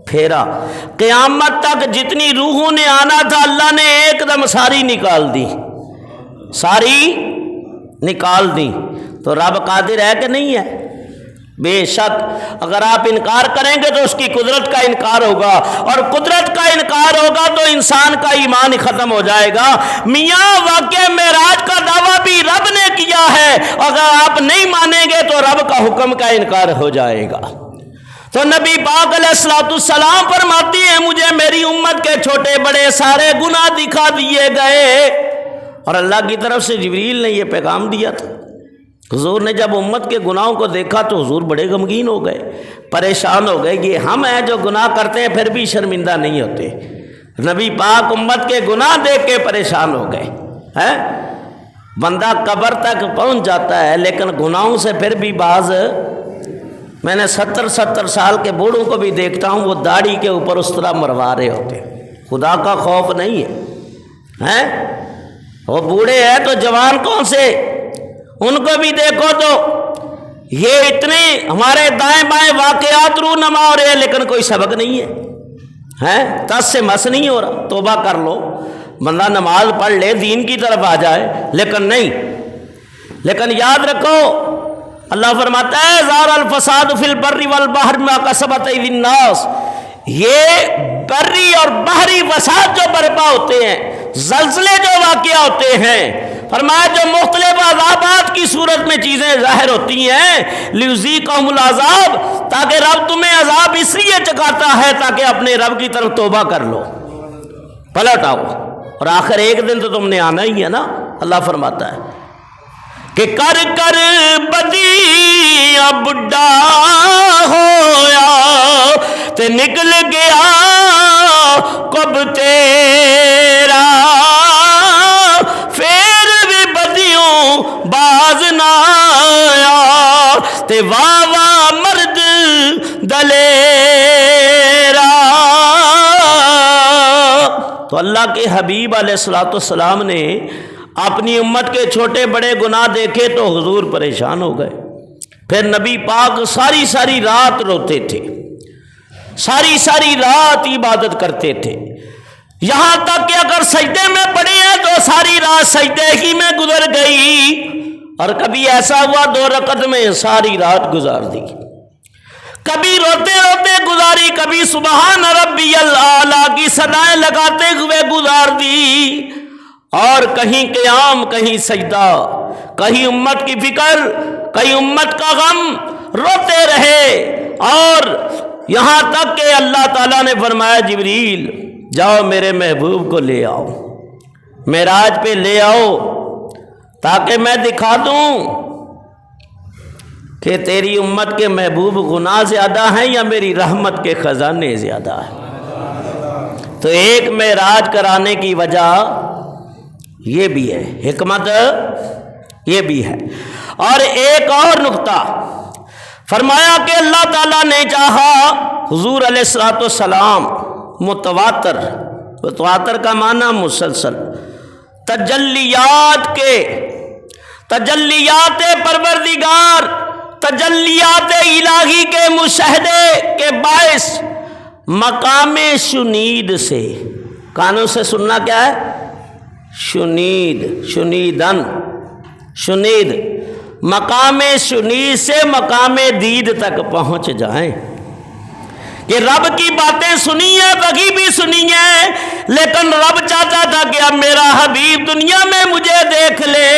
پھیرا۔ قیامت تک جتنی روحوں نے آنا تھا اللہ نے ایک دم ساری نکال دی، ساری نکال دی۔ تو رب قادر ہے کہ نہیں ہے؟ بے شک اگر آپ انکار کریں گے تو اس کی قدرت کا انکار ہوگا، اور قدرت کا انکار ہوگا تو انسان کا ایمان ہی ختم ہو جائے گا۔ میاں واقعہ معراج کا دعویٰ بھی رب نے کیا ہے، اگر آپ نہیں مانیں گے تو رب کا حکم کا انکار ہو جائے گا۔ تو نبی پاک علیہ السلام فرماتی ہیں مجھے میری امت کے چھوٹے بڑے سارے گناہ دکھا دیے گئے، اور اللہ کی طرف سے جبریل نے یہ پیغام دیا تھا۔ حضور نے جب امت کے گناہوں کو دیکھا تو حضور بڑے غمگین ہو گئے، پریشان ہو گئے، یہ ہم ہیں جو گناہ کرتے ہیں پھر بھی شرمندہ نہیں ہوتے۔ نبی پاک امت کے گناہ دیکھ کے پریشان ہو گئے ہیں۔ بندہ قبر تک پہنچ جاتا ہے لیکن گناہوں سے پھر بھی بعض، میں نے 70 سال کے بوڑھوں کو بھی دیکھتا ہوں وہ داڑھی کے اوپر اس طرح مروا رہے ہوتے، خدا کا خوف نہیں ہے۔ وہ بوڑھے ہیں تو جوان کون سے، ان کو بھی دیکھو تو یہ اتنے ہمارے دائیں بائیں واقعات رونما ہو رہے ہیں لیکن کوئی سبق نہیں ہے، تس سے مس نہیں ہو رہا۔ توبہ کر لو، بندہ نماز پڑھ لے، دین کی طرف آ جائے، لیکن نہیں۔ لیکن یاد رکھو اللہ فرماتا ہے ظہر الفساد فی البر والبحر بما کسبت ایدی الناس، یہ بری اور بحری فساد جو برپا ہوتے ہیں، زلزلے جو واقع ہوتے ہیں، فرمایا جو مختلف عذابات کی صورت میں چیزیں ظاہر ہوتی ہیں، لیذیقہم العذاب، تاکہ رب تمہیں عذاب اس لیے چکاتا ہے تاکہ اپنے رب کی طرف توبہ کر لو، پلٹ آؤ، اور آخر ایک دن تو تم نے آنا ہی ہے نا۔ اللہ فرماتا ہے کہ کر کر بدیاں بڈھا ہویا تے نکل گیا کب تیرا، پھر بھی بدیوں باز نہ آیا تے واہ واہ مرد دلیرا۔ تو اللہ کے حبیب علیہ السلام نے اپنی امت کے چھوٹے بڑے گناہ دیکھے تو حضور پریشان ہو گئے۔ پھر نبی پاک ساری رات روتے تھے، ساری رات عبادت کرتے تھے، یہاں تک کہ اگر سجدے میں پڑے ہیں تو ساری رات سجدے ہی میں گزر گئی، اور کبھی ایسا ہوا 2 رکعت میں ساری رات گزار دی، کبھی روتے روتے گزاری، کبھی سبحان ربی الاعلیٰ کی صدائیں لگاتے ہوئے گزار دی، اور کہیں قیام کہیں سجدہ، کہیں امت کی فکر کہیں امت کا غم، روتے رہے۔ اور یہاں تک کہ اللہ تعالیٰ نے فرمایا جبریل جاؤ میرے محبوب کو لے آؤ، معراج پہ لے آؤ تاکہ میں دکھا دوں کہ تیری امت کے محبوب گناہ زیادہ ہیں یا میری رحمت کے خزانے زیادہ ہیں۔ تو ایک معراج کرانے کی وجہ یہ بھی ہے، حکمت یہ بھی ہے۔ اور ایک اور نقطہ فرمایا کہ اللہ تعالیٰ نے چاہا حضور علیہ السلام متواتر کا معنی مسلسل تجلیات پروردگار، تجلیات الہی کے مشاہدے کے باعث مقام شنید سے، کانوں سے سننا کیا ہے؟ شنید، مقام شنید سے مقام دید تک پہنچ جائیں کہ رب کی باتیں سنی ہیں، وہی بھی سنی ہیں، لیکن رب چاہتا تھا کہ اب میرا حبیب دنیا میں مجھے دیکھ لے،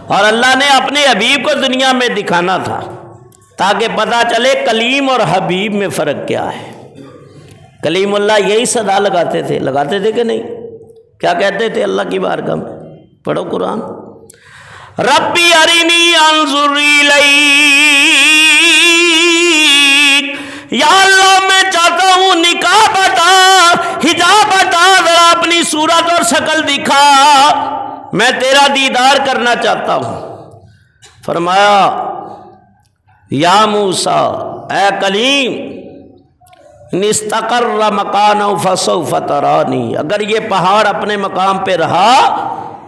اور اللہ نے اپنے حبیب کو دنیا میں دکھانا تھا تاکہ پتہ چلے کلیم اور حبیب میں فرق کیا ہے۔ کلیم اللہ یہی صدا لگاتے تھے کہ نہیں؟ کیا کہتے تھے اللہ کی بارگاہ میں؟ پڑھو قرآن، ربی ارینی انظر الیک، یا اللہ میں چاہتا ہوں نکاح بتا، حجاب بتا، ذرا اپنی صورت اور شکل دکھا، میں تیرا دیدار کرنا چاہتا ہوں۔ فرمایا یا موسیٰ، اے کلیم، نستقر مکانہ فسوف ترانی، اگر یہ پہاڑ اپنے مقام پہ رہا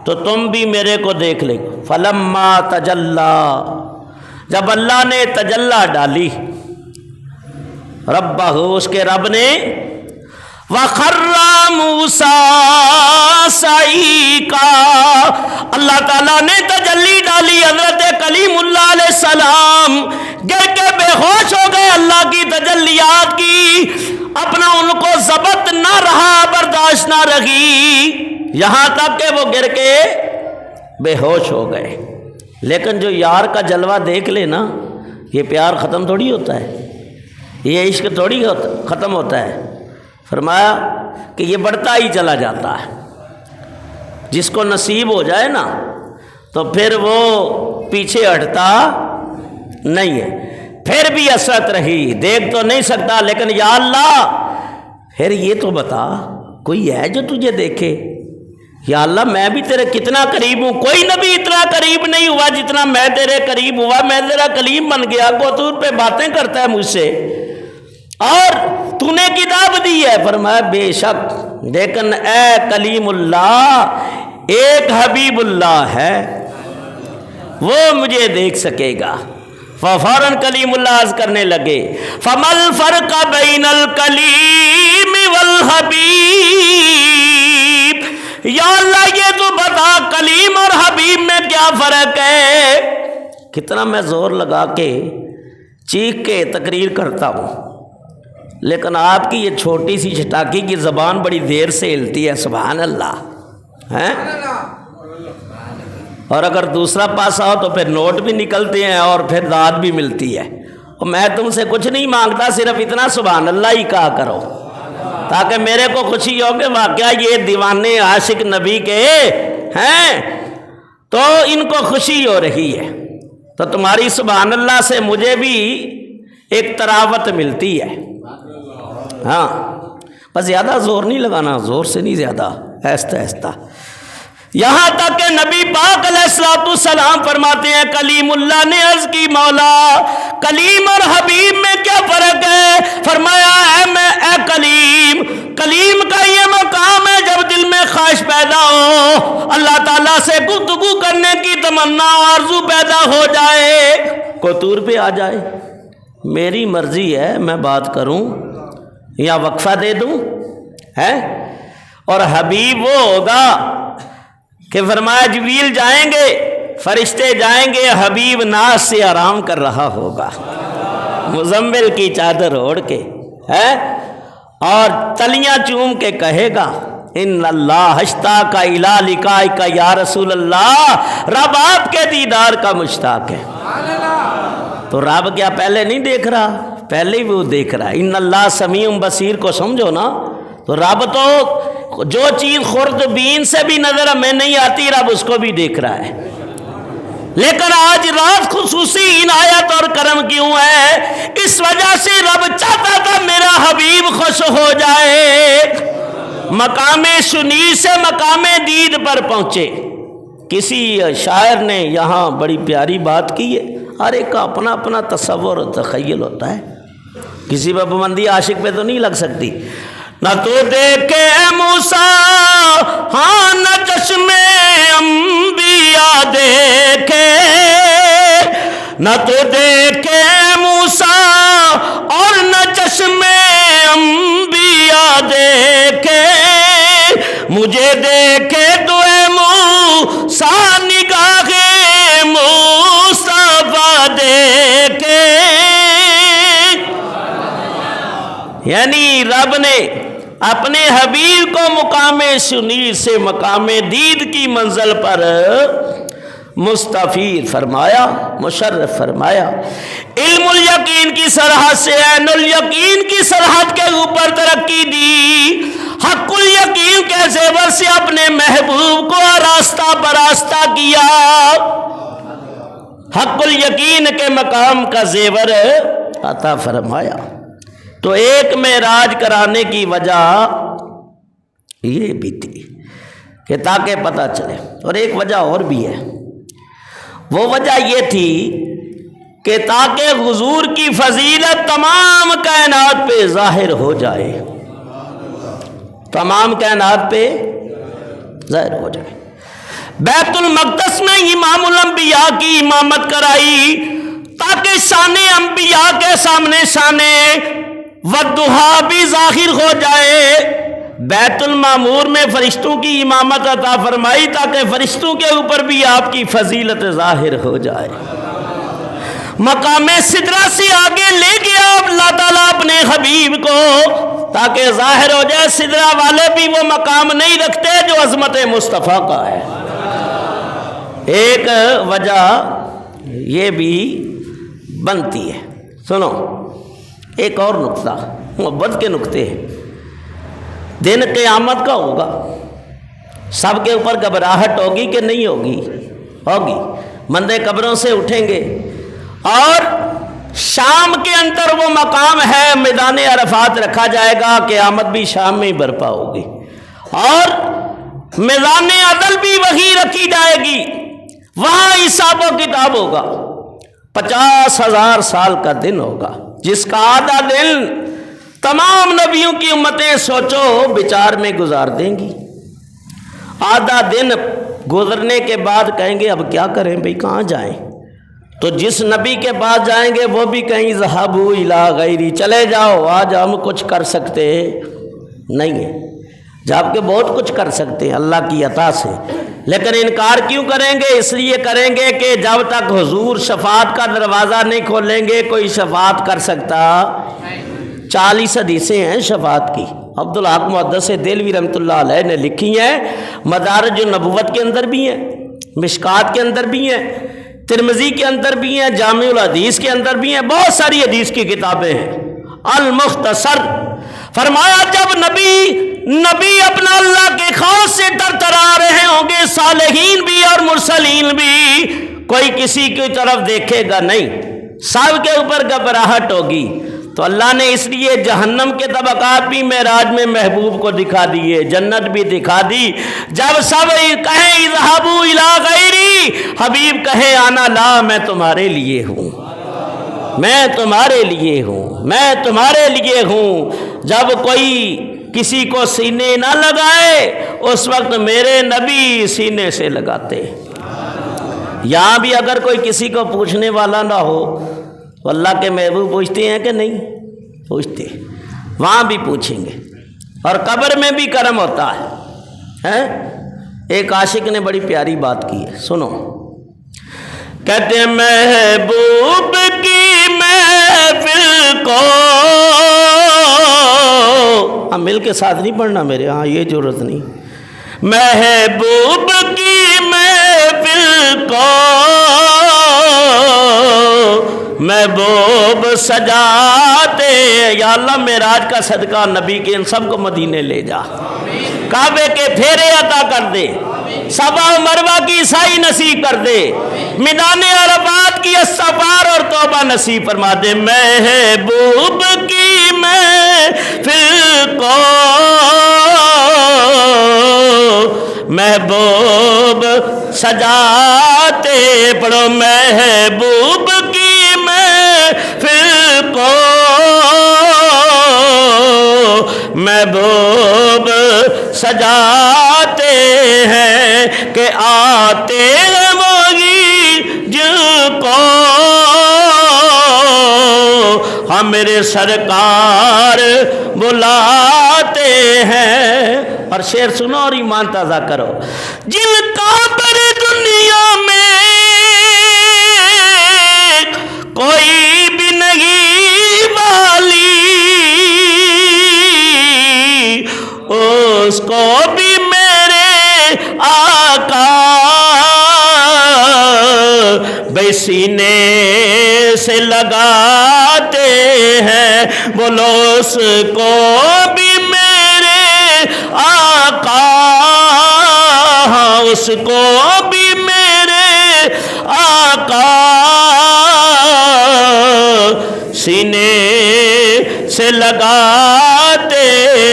تو تم بھی میرے کو دیکھ لے گا۔ فلما تجلی، جب اللہ نے تجلی ڈالی ربہ، اس کے رب نے، وخر موسیٰ صعیقا، اللہ تعالیٰ نے تجلی ڈالی والی حضرت کلیم اللہ علیہ السلام گر کے بے ہوش ہو گئے اللہ کی تجلیات کی، اپنا ان کو ضبط نہ رہا، برداشت نہ رہی، یہاں تک کہ وہ گر کے بے ہوش ہو گئے۔ لیکن جو یار کا جلوہ دیکھ لے نا، یہ پیار ختم تھوڑی ہوتا ہے، یہ عشق تھوڑی ختم ہوتا ہے۔ فرمایا کہ یہ بڑھتا ہی چلا جاتا ہے، جس کو نصیب ہو جائے نا تو پھر وہ پیچھے ہٹتا نہیں ہے۔ پھر بھی حسرت رہی، دیکھ تو نہیں سکتا، لیکن یا اللہ پھر یہ تو بتا کوئی ہے جو تجھے دیکھے، یا اللہ میں بھی تیرے کتنا قریب ہوں، کوئی نبی اتنا قریب نہیں ہوا جتنا میں تیرے قریب ہوا، میں تیرا کلیم بن گیا، کوتور پہ باتیں کرتا ہے مجھ سے، اور تو نے کتاب دی ہے۔ فرمایا بے شک، لیکن اے کلیم اللہ ایک حبیب اللہ ہے، وہ مجھے دیکھ سکے گا۔ فوراً کلیم اللہ عرض کرنے لگے فَمَا الْفَرْقَ بَيْنَ الْكَلِيمِ وَالْحَبِيبِ، یا اللہ یہ تو بتا کلیم اور حبیب میں کیا فرق ہے۔ کتنا میں زور لگا کے چیخ کے تقریر کرتا ہوں، لیکن آپ کی یہ چھوٹی سی چٹاکی کی زبان بڑی دیر سے ہلتی ہے، سبحان اللہ ہیں۔ اور اگر دوسرا پاسا ہو تو پھر نوٹ بھی نکلتے ہیں اور پھر داد بھی ملتی ہے۔ اور میں تم سے کچھ نہیں مانگتا، صرف اتنا سبحان اللہ ہی کہا کرو، تاکہ میرے کو خوشی ہو کہ واقعہ یہ دیوانے عاشق نبی کے ہیں، تو ان کو خوشی ہو رہی ہے، تو تمہاری سبحان اللہ سے مجھے بھی ایک تراوت ملتی ہے۔ ہاں بس زیادہ زور نہیں لگانا، زور سے نہیں، زیادہ آہستہ آہستہ، یہاں تک کہ نبی پاک علیہ السلام فرماتے ہیں کلیم اللہ نے عرض کی مولا کلیم اور حبیب میں کیا فرق ہے؟ فرمایا اے کلیم، کلیم کا یہ مقام ہے جب دل میں خواہش پیدا ہو، اللہ تعالیٰ سے گفتگو کرنے کی تمنا آرزو پیدا ہو جائے، کوتور پہ آ جائے، میری مرضی ہے میں بات کروں یا وقفہ دے دوں ہے۔ اور حبیب وہ ہوگا کہ فرمایا جبریل جائیں گے، فرشتے جائیں گے، حبیب ناز سے آرام کر رہا ہوگا مزمل کی چادر اوڑھ کے ہے، اور تلیاں چوم کے کہے گا ان اللہ اشتاق الی لقائک یا رسول اللہ، رب آپ کے دیدار کا مشتاق ہے۔ تو رب کیا پہلے نہیں دیکھ رہا؟ پہلے ہی وہ دیکھ رہا ہے۔ ان اللہ سمیع بصیر کو سمجھو نا، تو رب تو جو چیز خوردبین سے بھی نظر ہمیں نہیں آتی، رب اس کو بھی دیکھ رہا ہے۔ لیکن آج رات خصوصی عنایت اور کرم کیوں ہے؟ اس وجہ سے رب چاہتا تھا میرا حبیب خوش ہو جائے، مقام شنی سے مقام دید پر پہنچے۔ کسی شاعر نے یہاں بڑی پیاری بات کی ہے، ہر ایک کا اپنا اپنا تصور و تخیل ہوتا ہے، کسی پہ پابندی عاشق پہ تو نہیں لگ سکتی۔ نہ تو دیکھے موسیٰ ہاں نہ چشم انبیاء دیکھے، نہ تو دیکھے موسیٰ اور نہ چشم انبیاء دیکھے، مجھے دیکھے تو اے موسیٰ نگاہ مصطفیٰ دیکھے۔ یعنی رب نے اپنے حبیب کو مقام شنی سے مقام دید کی منزل پر مستفید فرمایا، مشرف فرمایا۔ علم الیقین کی سرحد سے عین الیقین کی سرحد کے اوپر ترقی دی، حق الیقین کے زیور سے اپنے محبوب کو آراستہ براستہ کیا، حق الیقین کے مقام کا زیور عطا فرمایا۔ تو ایک معراج کرانے کی وجہ یہ بھی تھی کہ تاکہ پتہ چلے، اور ایک وجہ اور بھی ہے، وہ وجہ یہ تھی کہ تاکہ حضور کی فضیلت تمام کائنات پہ ظاہر ہو جائے، تمام کائنات پہ ظاہر ہو جائے۔ بیت المقدس میں امام الانبیاء کی امامت کرائی تاکہ شان انبیاء کے سامنے شان والضحیٰ بھی ظاہر ہو جائے، بیت المعمور میں فرشتوں کی امامت عطا فرمائی تاکہ فرشتوں کے اوپر بھی آپ کی فضیلت ظاہر ہو جائے۔ مقام سدرہ سے آگے لے گیا اللہ تعالیٰ اپنے حبیب کو تاکہ ظاہر ہو جائے سدرہ والے بھی وہ مقام نہیں رکھتے جو عظمت مصطفیٰ کا ہے۔ ایک وجہ یہ بھی بنتی ہے، سنو ایک اور نقطہ، محبت کے نقطے ہیں۔ دن قیامت کا ہوگا، سب کے اوپر گھبراہٹ ہوگی کہ نہیں ہوگی؟ ہوگی۔ بندے قبروں سے اٹھیں گے اور شام کے اندر وہ مقام ہے، میدان عرفات رکھا جائے گا، قیامت بھی شام میں ہی برپا ہوگی، اور میدان عدل بھی وہی رکھی جائے گی، وہاں حساب و کتاب ہوگا۔ 50,000 سال کا دن ہوگا، جس کا آدھا دن تمام نبیوں کی امتیں سوچو بچار میں گزار دیں گی۔ آدھا دن گزرنے کے بعد کہیں گے اب کیا کریں بھئی، کہاں جائیں؟ تو جس نبی کے پاس جائیں گے وہ بھی کہیں ذہبوا الی غیری، چلے جاؤ، آج ہم کچھ کر سکتے نہیں ہیں، جبکہ بہت کچھ کر سکتے ہیں اللہ کی عطا سے، لیکن انکار کیوں کریں گے؟ اس لیے کریں گے کہ جب تک حضور شفاعت کا دروازہ نہیں کھولیں گے کوئی شفاعت کر سکتا۔ 40 حدیثیں ہیں شفاعت کی، عبدالحق محدث دہلوی رحمۃ اللہ علیہ نے لکھی ہیں، مدارج النبوت کے اندر بھی ہیں، مشکات کے اندر بھی ہیں، ترمذی کے اندر بھی ہیں، جامع الحدیث کے اندر بھی ہیں، بہت ساری حدیث کی کتابیں ہیں۔ المختصر فرمایا جب نبی اپنا اللہ کے خوف سے ترترا رہے ہوں گے، صالحین بھی اور مرسلین بھی، کوئی کسی کی طرف دیکھے گا نہیں، سب کے اوپر گھبراہٹ ہوگی۔ تو اللہ نے اس لیے جہنم کے طبقات بھی معراج میں محبوب کو دکھا دیے، جنت بھی دکھا دی۔ جب سب کہیں اذهبوا الی غیری، حبیب کہے انا لا، میں تمہارے لیے ہوں، میں تمہارے لیے ہوں، میں تمہارے لیے ہوں۔ جب کوئی کسی کو سینے نہ لگائے اس وقت میرے نبی سینے سے لگاتے۔ یہاں بھی اگر کوئی کسی کو پوچھنے والا نہ ہو تو اللہ کے محبوب پوچھتے ہیں کہ نہیں؟ پوچھتے، وہاں بھی پوچھیں گے، اور قبر میں بھی کرم ہوتا ہے۔ ایک عاشق نے بڑی پیاری بات کی ہے، سنو، کہتے ہیں محبوب کی محفل کو، مل کے ساتھ نہیں پڑھنا میرے، ہاں یہ ضرورت نہیں، محبوب کی محفل کو محبوب سجاتے، یا اللہ معراج کا صدقہ نبی کے ان سب کو مدینے لے جا، کعبے کے پھیرے عطا کر دے، صفا و مروہ کی سعی نصیب کر دے، میدان عرفات کی استغفار اور توبہ نصیب فرما دے۔ محبوب کی محفل کو محبوب سجاتے، پڑھو محبوب کی محفل کو محبوب سجاتے ہیں، کہ آتے ہیں وہی جن کو ہم میرے سرکار بلاتے ہیں۔ اور شعر سنو اور ایمان تازہ کرو، جن کا پر دنیا میں کوئی بھی نہیں والی، اس کو بھی میرے آقا بے سینے سے لگاتے ہیں، بولو اس کو بھی میرے آقا، اس کو بھی میرے آقا سینے سے لگاتے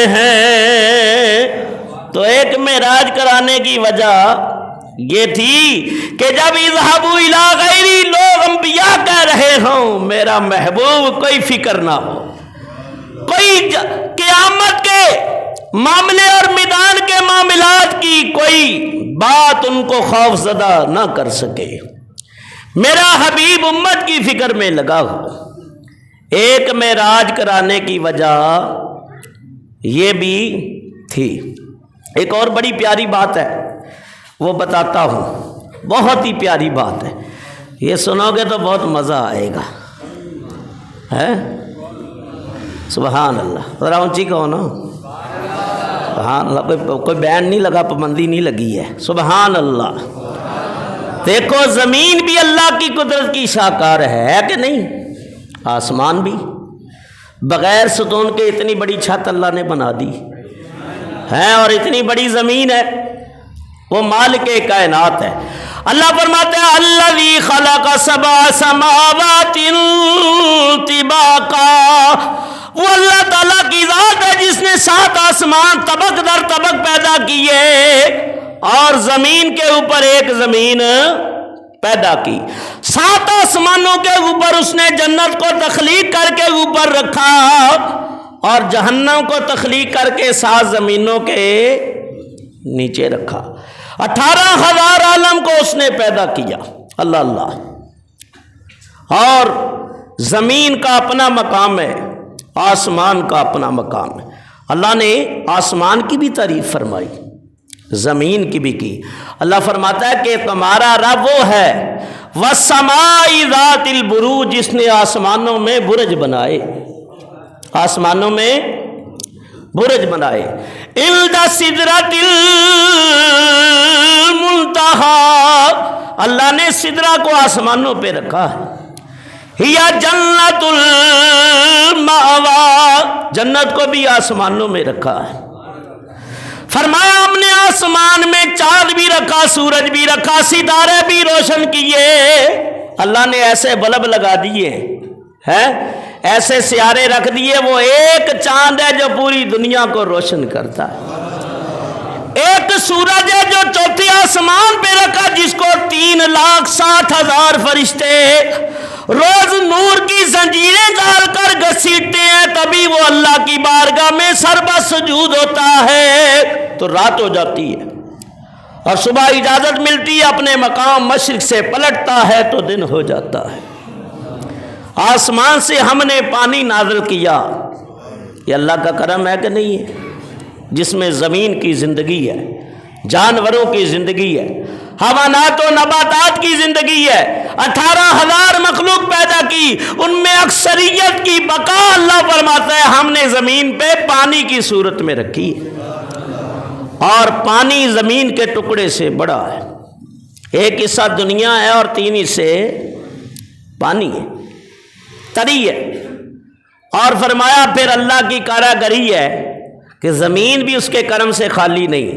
ہیں۔ تو ایک معراج کرانے کی وجہ یہ تھی کہ جب اذهبوا الی غیری، لوگ انبیاء کہہ رہے ہوں میرا محبوب، کوئی فکر نہ ہو، کوئی قیامت کے معاملے اور میدان کے معاملات کی کوئی بات ان کو خوف زدہ نہ کر سکے، میرا حبیب امت کی فکر میں لگا ہو۔ ایک معراج کرانے کی وجہ یہ بھی تھی۔ ایک اور بڑی پیاری بات ہے، وہ بتاتا ہوں، بہت ہی پیاری بات ہے، یہ سنو گے تو بہت مزہ آئے گا، ہے سبحان اللہ، ذرا اونچی کہو نا سبحان اللہ، کوئی بینڈ نہیں لگا، پابندی نہیں لگی ہے، سبحان اللہ۔ دیکھو زمین بھی اللہ کی قدرت کی شاہکار ہے کہ نہیں؟ آسمان بھی بغیر ستون کے اتنی بڑی چھت اللہ نے بنا دی ہے، اور اتنی بڑی زمین ہے، وہ مالک کائنات ہے۔ اللہ فرماتے ہیں الذی خلق سبع سماوات طباقا، وہ اللہ تعالیٰ کی ذات ہے جس نے 7 آسمان طبق در طبق پیدا کیے اور زمین کے اوپر ایک زمین پیدا کی۔ 7 آسمانوں کے اوپر اس نے جنت کو تخلیق کر کے اوپر رکھا اور جہنم کو تخلیق کر کے 7 زمینوں کے نیچے رکھا۔ 18,000 عالم کو اس نے پیدا کیا، اللہ اللہ۔ اور زمین کا اپنا مقام ہے، آسمان کا اپنا مقام ہے۔ اللہ نے آسمان کی بھی تعریف فرمائی، زمین کی بھی کی۔ اللہ فرماتا ہے کہ تمہارا رب وہ ہے وَالسَّمَاءِ ذَاتِ الْبُرُوجِ، جس نے آسمانوں میں برج بنائے، آسمانوں میں برج بنائے۔ عِندَ سِدْرَةِ الْمُنْتَہَىٰ، اللہ نے سدرہ کو آسمانوں پہ رکھا ہے۔ ہِیَ جَنَّةُ الْمَأْوَىٰ، جنت کو بھی آسمانوں میں رکھا ہے۔ فرمایا ہم نے آسمان میں چاند بھی رکھا، سورج بھی رکھا، ستارے بھی روشن کیے۔ اللہ نے ایسے بلب لگا دیے ہیں، ایسے سیارے رکھ دیے، وہ ایک چاند ہے جو پوری دنیا کو روشن کرتا ہے، ایک سورج ہے جو چوتھے آسمان پہ رکھا جس کو 3,60,000 فرشتے روز نور کی زنجیریں ڈال کر گھسیٹتے ہیں، تبھی وہ اللہ کی بارگاہ میں سربہ سجود ہوتا ہے تو رات ہو جاتی ہے، اور صبح اجازت ملتی ہے اپنے مقام مشرق سے پلٹتا ہے تو دن ہو جاتا ہے۔ آسمان سے ہم نے پانی نازل کیا، یہ اللہ کا کرم ہے کہ نہیں ہے؟ جس میں زمین کی زندگی ہے، جانوروں کی زندگی ہے، حیوانات و نباتات کی زندگی ہے۔ 18,000 مخلوق پیدا کی، ان میں اکثریت کی بقا اللہ فرماتا ہے ہم نے زمین پہ پانی کی صورت میں رکھی ہے، اور پانی زمین کے ٹکڑے سے بڑا ہے، ایک حصہ دنیا ہے اور 3 حصے پانی ہے، تری ہے۔ اور فرمایا پھر اللہ کی کاراگری ہے کہ زمین بھی اس کے کرم سے خالی نہیں۔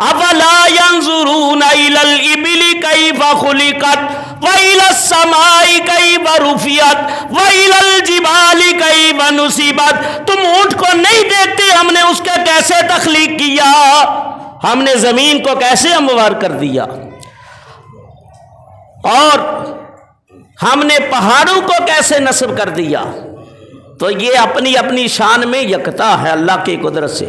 افلا ينظرون الى الابل كيف خلقت والى السماء كيف رفعت والى الجبال كيف نصبت، تم اونٹ کو نہیں دیکھتے ہم نے اس کے کیسے تخلیق کیا، ہم نے زمین کو کیسے ہموار کر دیا، اور ہم نے پہاڑوں کو کیسے نصب کر دیا۔ تو یہ اپنی اپنی شان میں یکتا ہے اللہ کی قدرت سے،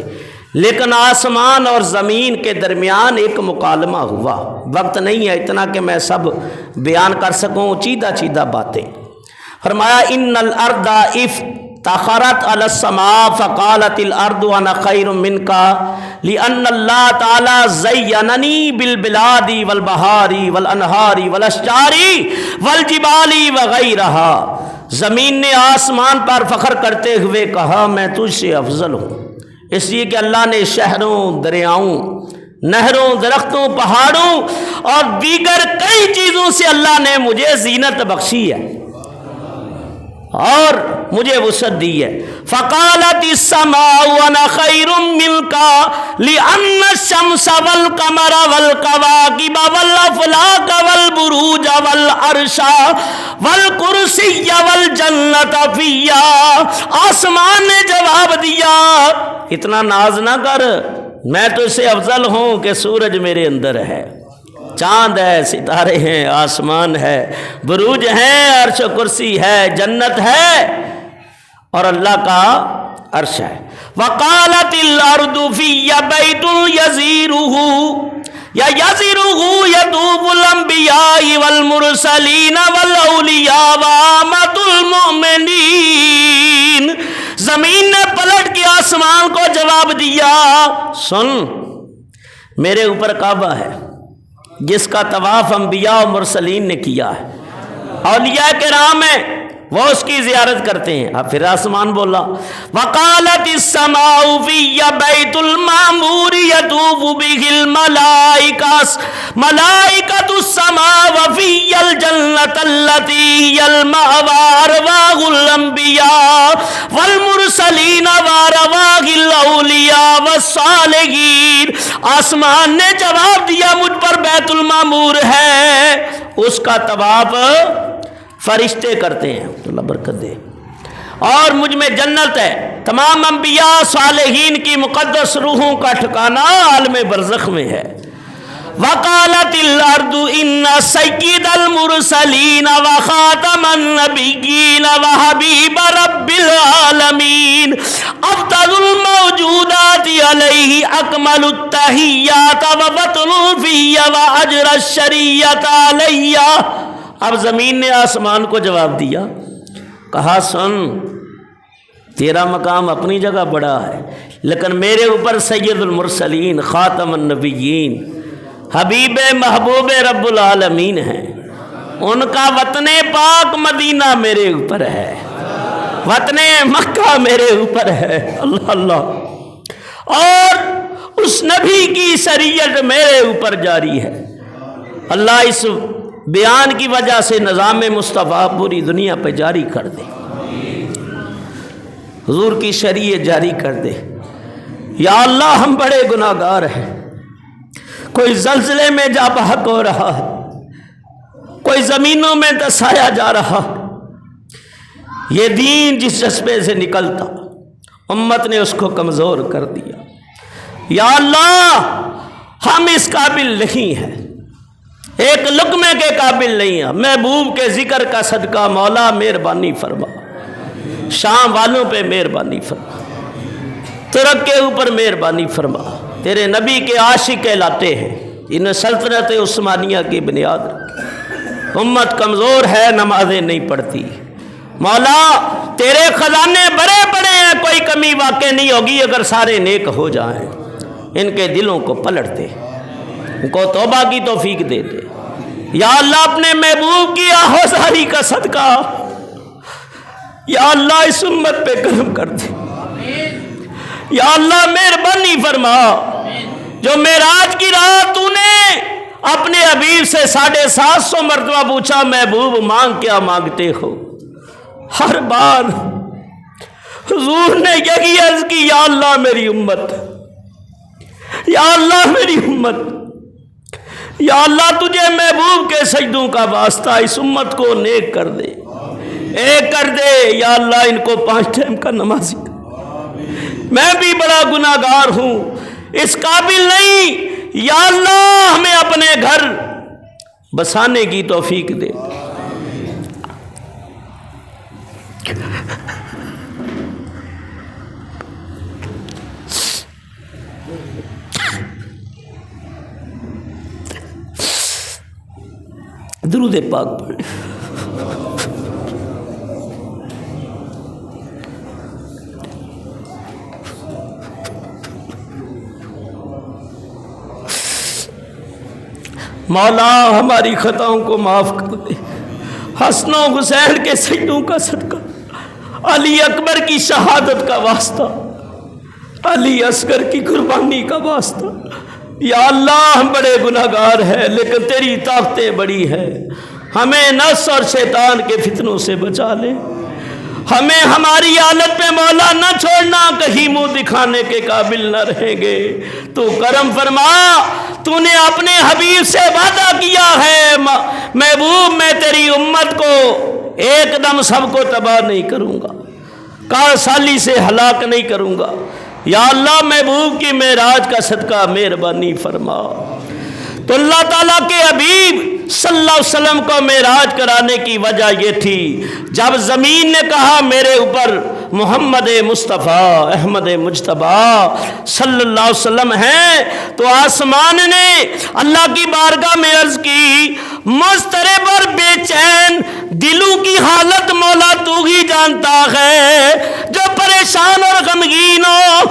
لیکن آسمان اور زمین کے درمیان ایک مکالمہ ہوا۔ وقت نہیں ہے اتنا کہ میں سب بیان کر سکوں، چیدہ چیدہ باتیں۔ فرمایا ان الارض افتخرت علی السماء فقالت الارض انا خیر منک لان اللہ تعالی زیننی بالبلاد والبحار والانہار والاشجار والجبال وغیرہا، زمین نے آسمان پر فخر کرتے ہوئے کہا میں تجھ سے افضل ہوں، اس لیے کہ اللہ نے شہروں، دریاؤں، نہروں، درختوں، پہاڑوں اور دیگر کئی چیزوں سے اللہ نے مجھے زینت بخشی ہے اور مجھے وسعت دی ہے۔ فقالت السماء انا خیر منک لان الشمس والقمر والکواکب والافلاک والبروج والعرش والکرسی والجنت فیا، آسمان نے جواب دیا اتنا ناز نہ کر، میں تو اس سے افضل ہوں کہ سورج میرے اندر ہے، چاند ہے، ستارے ہیں، آسمان ہے، بروج ہیں، عرش و کرسی ہے، جنت ہے اور اللہ کا عرش ہے۔ وقالت الارض فی بیت یزیرہ یطوف الانبیاء والمرسلین والاولیاء وعامۃ المؤمنین، زمین نے پلٹ کے آسمان کو جواب دیا، سن میرے اوپر کعبہ ہے جس کا طواف انبیاء و مرسلین نے کیا ہے، اولیاء کرام ہیں وہ اس کی زیارت کرتے ہیں۔ اب پھر آسمان بولا وقالت السماء فی بیت المعمور یطوف بہ ملائکۃ السماء وفی الجنۃ التی ہی المأوی ارواح الانبیاء والمرسلین وارواح الاولیاء والصالحین۔ آسمان نے جواب دیا مجھ پر بیت المعمور ہے، اس کا طواف فرشتے کرتے ہیں، تو اللہ برکت دے، اور مجھ میں جنت ہے، تمام انبیاء صالحین کی مقدس روحوں کا ٹھکانہ عالم برزخ میں ہے۔ وقالت الارض ان سید المرسلین وخاتم النبیین وحبیب رب العالمین افضل الموجودات علیہ اکمل التحیات وبطن الفی واجر الشریعت علیہ۔ اب زمین نے آسمان کو جواب دیا، کہا سن تیرا مقام اپنی جگہ بڑا ہے، لیکن میرے اوپر سید المرسلین خاتم النبیین حبیب محبوب رب العالمین ہیں، ان کا وطن پاک مدینہ میرے اوپر ہے، وطن مکہ میرے اوپر ہے، اللہ اللہ، اور اس نبی کی شریعت میرے اوپر جاری ہے۔ اللہ اس بیان کی وجہ سے نظام مصطفیٰ پوری دنیا پہ جاری کر دے، حضور کی شریعت جاری کر دے۔ یا اللہ ہم بڑے گناہگار ہیں، کوئی زلزلے میں جا بحق ہو رہا ہے، کوئی زمینوں میں دسایا جا رہا، یہ دین جس جذبے سے نکلتا امت نے اس کو کمزور کر دیا۔ یا اللہ ہم اس قابل نہیں ہیں، ایک لقمے کے قابل نہیں ہے، محبوب کے ذکر کا صدقہ مولا مہربانی فرما، شام والوں پہ مہربانی فرما، ترک کے اوپر مہربانی فرما، تیرے نبی کے عاشق کہلاتے ہیں، انہیں سلطنت عثمانیہ کی بنیاد رکھی، امت کمزور ہے نمازیں نہیں پڑھتی، مولا تیرے خزانے بڑے بڑے ہیں، کوئی کمی واقع نہیں ہوگی اگر سارے نیک ہو جائیں، ان کے دلوں کو پلٹ دے، ان کو توبہ کی توفیق دے دے۔ یا اللہ اپنے محبوب کی آہوزاری کا صدقہ یا اللہ اس امت پہ کرم کر دے، یا اللہ مہربانی فرما، جو معراج کی رات تو نے اپنے حبیب سے 750 مرتبہ پوچھا محبوب مانگ کیا مانگتے ہو، ہر بار حضور نے یہی عرض کی یا اللہ میری امت، یا اللہ میری امت، یا اللہ تجھے محبوب کے سجدوں کا واسطہ اس امت کو نیک کر دے، ایک کر دے، یا اللہ ان کو 5 ٹائم کا نمازی کر، میں بھی بڑا گناہگار ہوں، اس قابل نہیں، یا اللہ ہمیں اپنے گھر بسانے کی توفیق دے۔ درود پاک پڑھیں۔ مولا ہماری خطاؤں کو معاف کر دے، حسن و حسین کے سجدوں کا صدقہ، علی اکبر کی شہادت کا واسطہ، علی اصغر کی قربانی کا واسطہ، یا اللہ ہم بڑے گناہگار ہیں لیکن تیری طاقتیں بڑی ہیں، ہمیں نفس اور شیطان کے فتنوں سے بچا لے، ہمیں ہماری حالت پہ مولا نہ چھوڑنا، کہیں منہ دکھانے کے قابل نہ رہیں گے، تو کرم فرما، تو نے اپنے حبیب سے وعدہ کیا ہے محبوب میں تیری امت کو ایک دم سب کو تباہ نہیں کروں گا، کار سالی سے ہلاک نہیں کروں گا، یا اللہ محبوب کی معراج کا صدقہ مہربانی فرما۔ تو اللہ تعالیٰ کے حبیب صلی اللہ علیہ وسلم کو معراج کرانے کی وجہ یہ تھی، جب زمین نے کہا میرے اوپر محمد مصطفیٰ احمد مجتبیٰ صلی اللہ علیہ وسلم ہیں، تو آسمان نے اللہ کی بارگاہ میں عرض کی مضطرب اور بے چین دلوں کی حالت مولا تو ہی جانتا ہے، جو پریشان اور غمگین ہو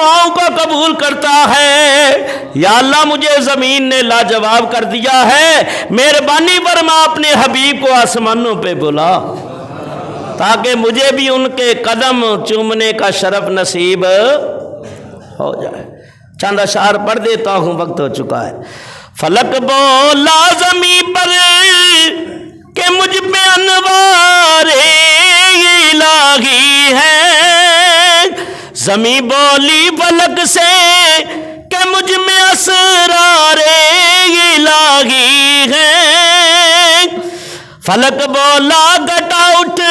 دعاؤں کو قبول کرتا ہے۔ یا اللہ مجھے زمین نے لاجواب کر دیا ہے، مہربانی فرما اپنے حبیب کو آسمانوں پہ بلا تاکہ مجھے بھی ان کے قدم چومنے کا شرف نصیب ہو جائے۔ چند اشعار پڑھ دیتا ہوں، وقت ہو چکا ہے۔ فلک بولا زمین پر کہ مجھ پہ انوار الہی ہے، زمین بولی فلک سے کہ مجھ میں اسرار الہی ہے، فلک بولا گھٹا اٹھ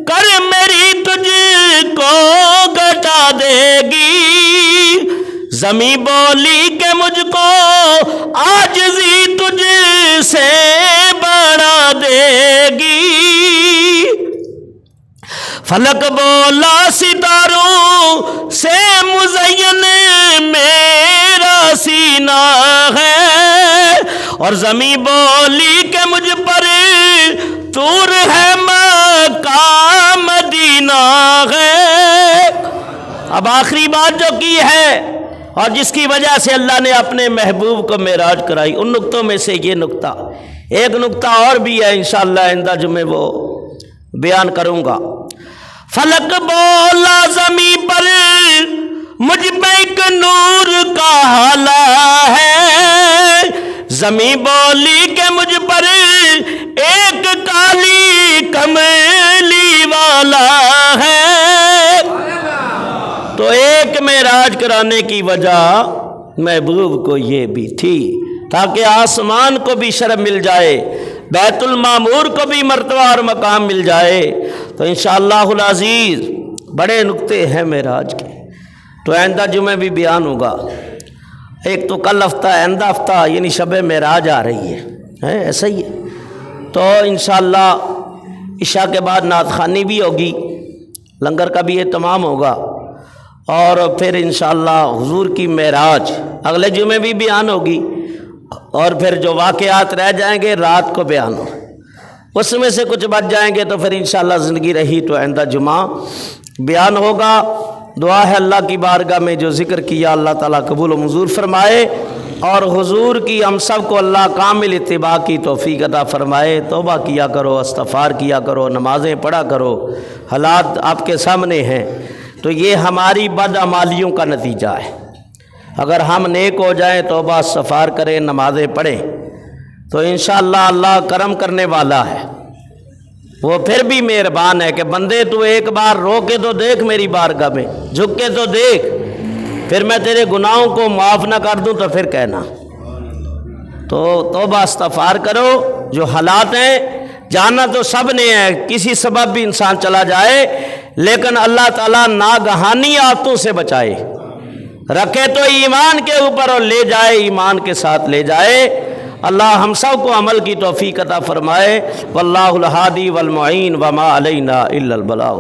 کر میری تجھ کو گھٹا دے گی، زمین بولی کہ مجھ کو عاجزی تجھ سے بڑھا دے گی، فلک بولا ستاروں سے مزین میرا سینہ ہے، اور زمین بولی کہ مجھ پر طور ہے مکہ مدینہ ہے۔ اب آخری بات جو کی ہے اور جس کی وجہ سے اللہ نے اپنے محبوب کو معراج کرائی، ان نقطوں میں سے یہ نقطہ، ایک نقطہ اور بھی ہے انشاءاللہ آئندہ جمعے وہ بیان کروں گا۔ فلک بولا زمین پر مجھ پہ ایک نور کا حالا ہے، زمین بولی کہ مجھ پر ایک کالی کملی والا ہے، تو ایک معراج کرانے کی وجہ محبوب کو یہ بھی تھی تاکہ آسمان کو بھی شرف مل جائے، بیت المعمور کو بھی مرتبہ اور مقام مل جائے۔ تو انشاءاللہ العزیز بڑے نکتے ہیں معراج کے، تو آئندہ جمعہ بھی بیان ہوگا۔ ایک تو کل ہفتہ، آئندہ ہفتہ یعنی شب معراج آ رہی ہے، ایسا ہی ہے۔ تو انشاءاللہ عشاء کے بعد نعت خوانی بھی ہوگی، لنگر کا بھی اہتمام ہوگا، اور پھر انشاءاللہ حضور کی معراج اگلے جمعے بھی بیان ہوگی، اور پھر جو واقعات رہ جائیں گے رات کو بیان ہو، اس میں سے کچھ بچ جائیں گے تو پھر انشاءاللہ زندگی رہی تو آئندہ جمعہ بیان ہوگا۔ دعا ہے اللہ کی بارگاہ میں جو ذکر کیا اللہ تعالیٰ قبول و منظور فرمائے، اور حضور کی ہم سب کو اللہ کامل اتباع کی توفیق عطا فرمائے۔ توبہ کیا کرو، استغفار کیا کرو، نمازیں پڑھا کرو، حالات آپ کے سامنے ہیں، تو یہ ہماری بدعمالیوں کا نتیجہ ہے۔ اگر ہم نیک ہو جائیں، توبہ استغفار کریں، نمازیں پڑھیں، تو انشاءاللہ اللہ کرم کرنے والا ہے، وہ پھر بھی مہربان ہے کہ بندے تو ایک بار رو کے تو دیکھ میری بارگاہ میں، جھک کے تو دیکھ، پھر میں تیرے گناہوں کو معاف نہ کر دوں تو پھر کہنا۔ تو توبہ استغفار کرو، جو حالات ہیں جانا تو سب نے ہے، کسی سبب بھی انسان چلا جائے، لیکن اللہ تعالیٰ ناگہانی آفتوں سے بچائے، رکھے تو ایمان کے اوپر اور لے جائے ایمان کے ساتھ لے جائے۔ اللہ ہم سب کو عمل کی توفیق عطا فرمائے۔ واللہ الہادی والمعین وما علینا الا البلاغ۔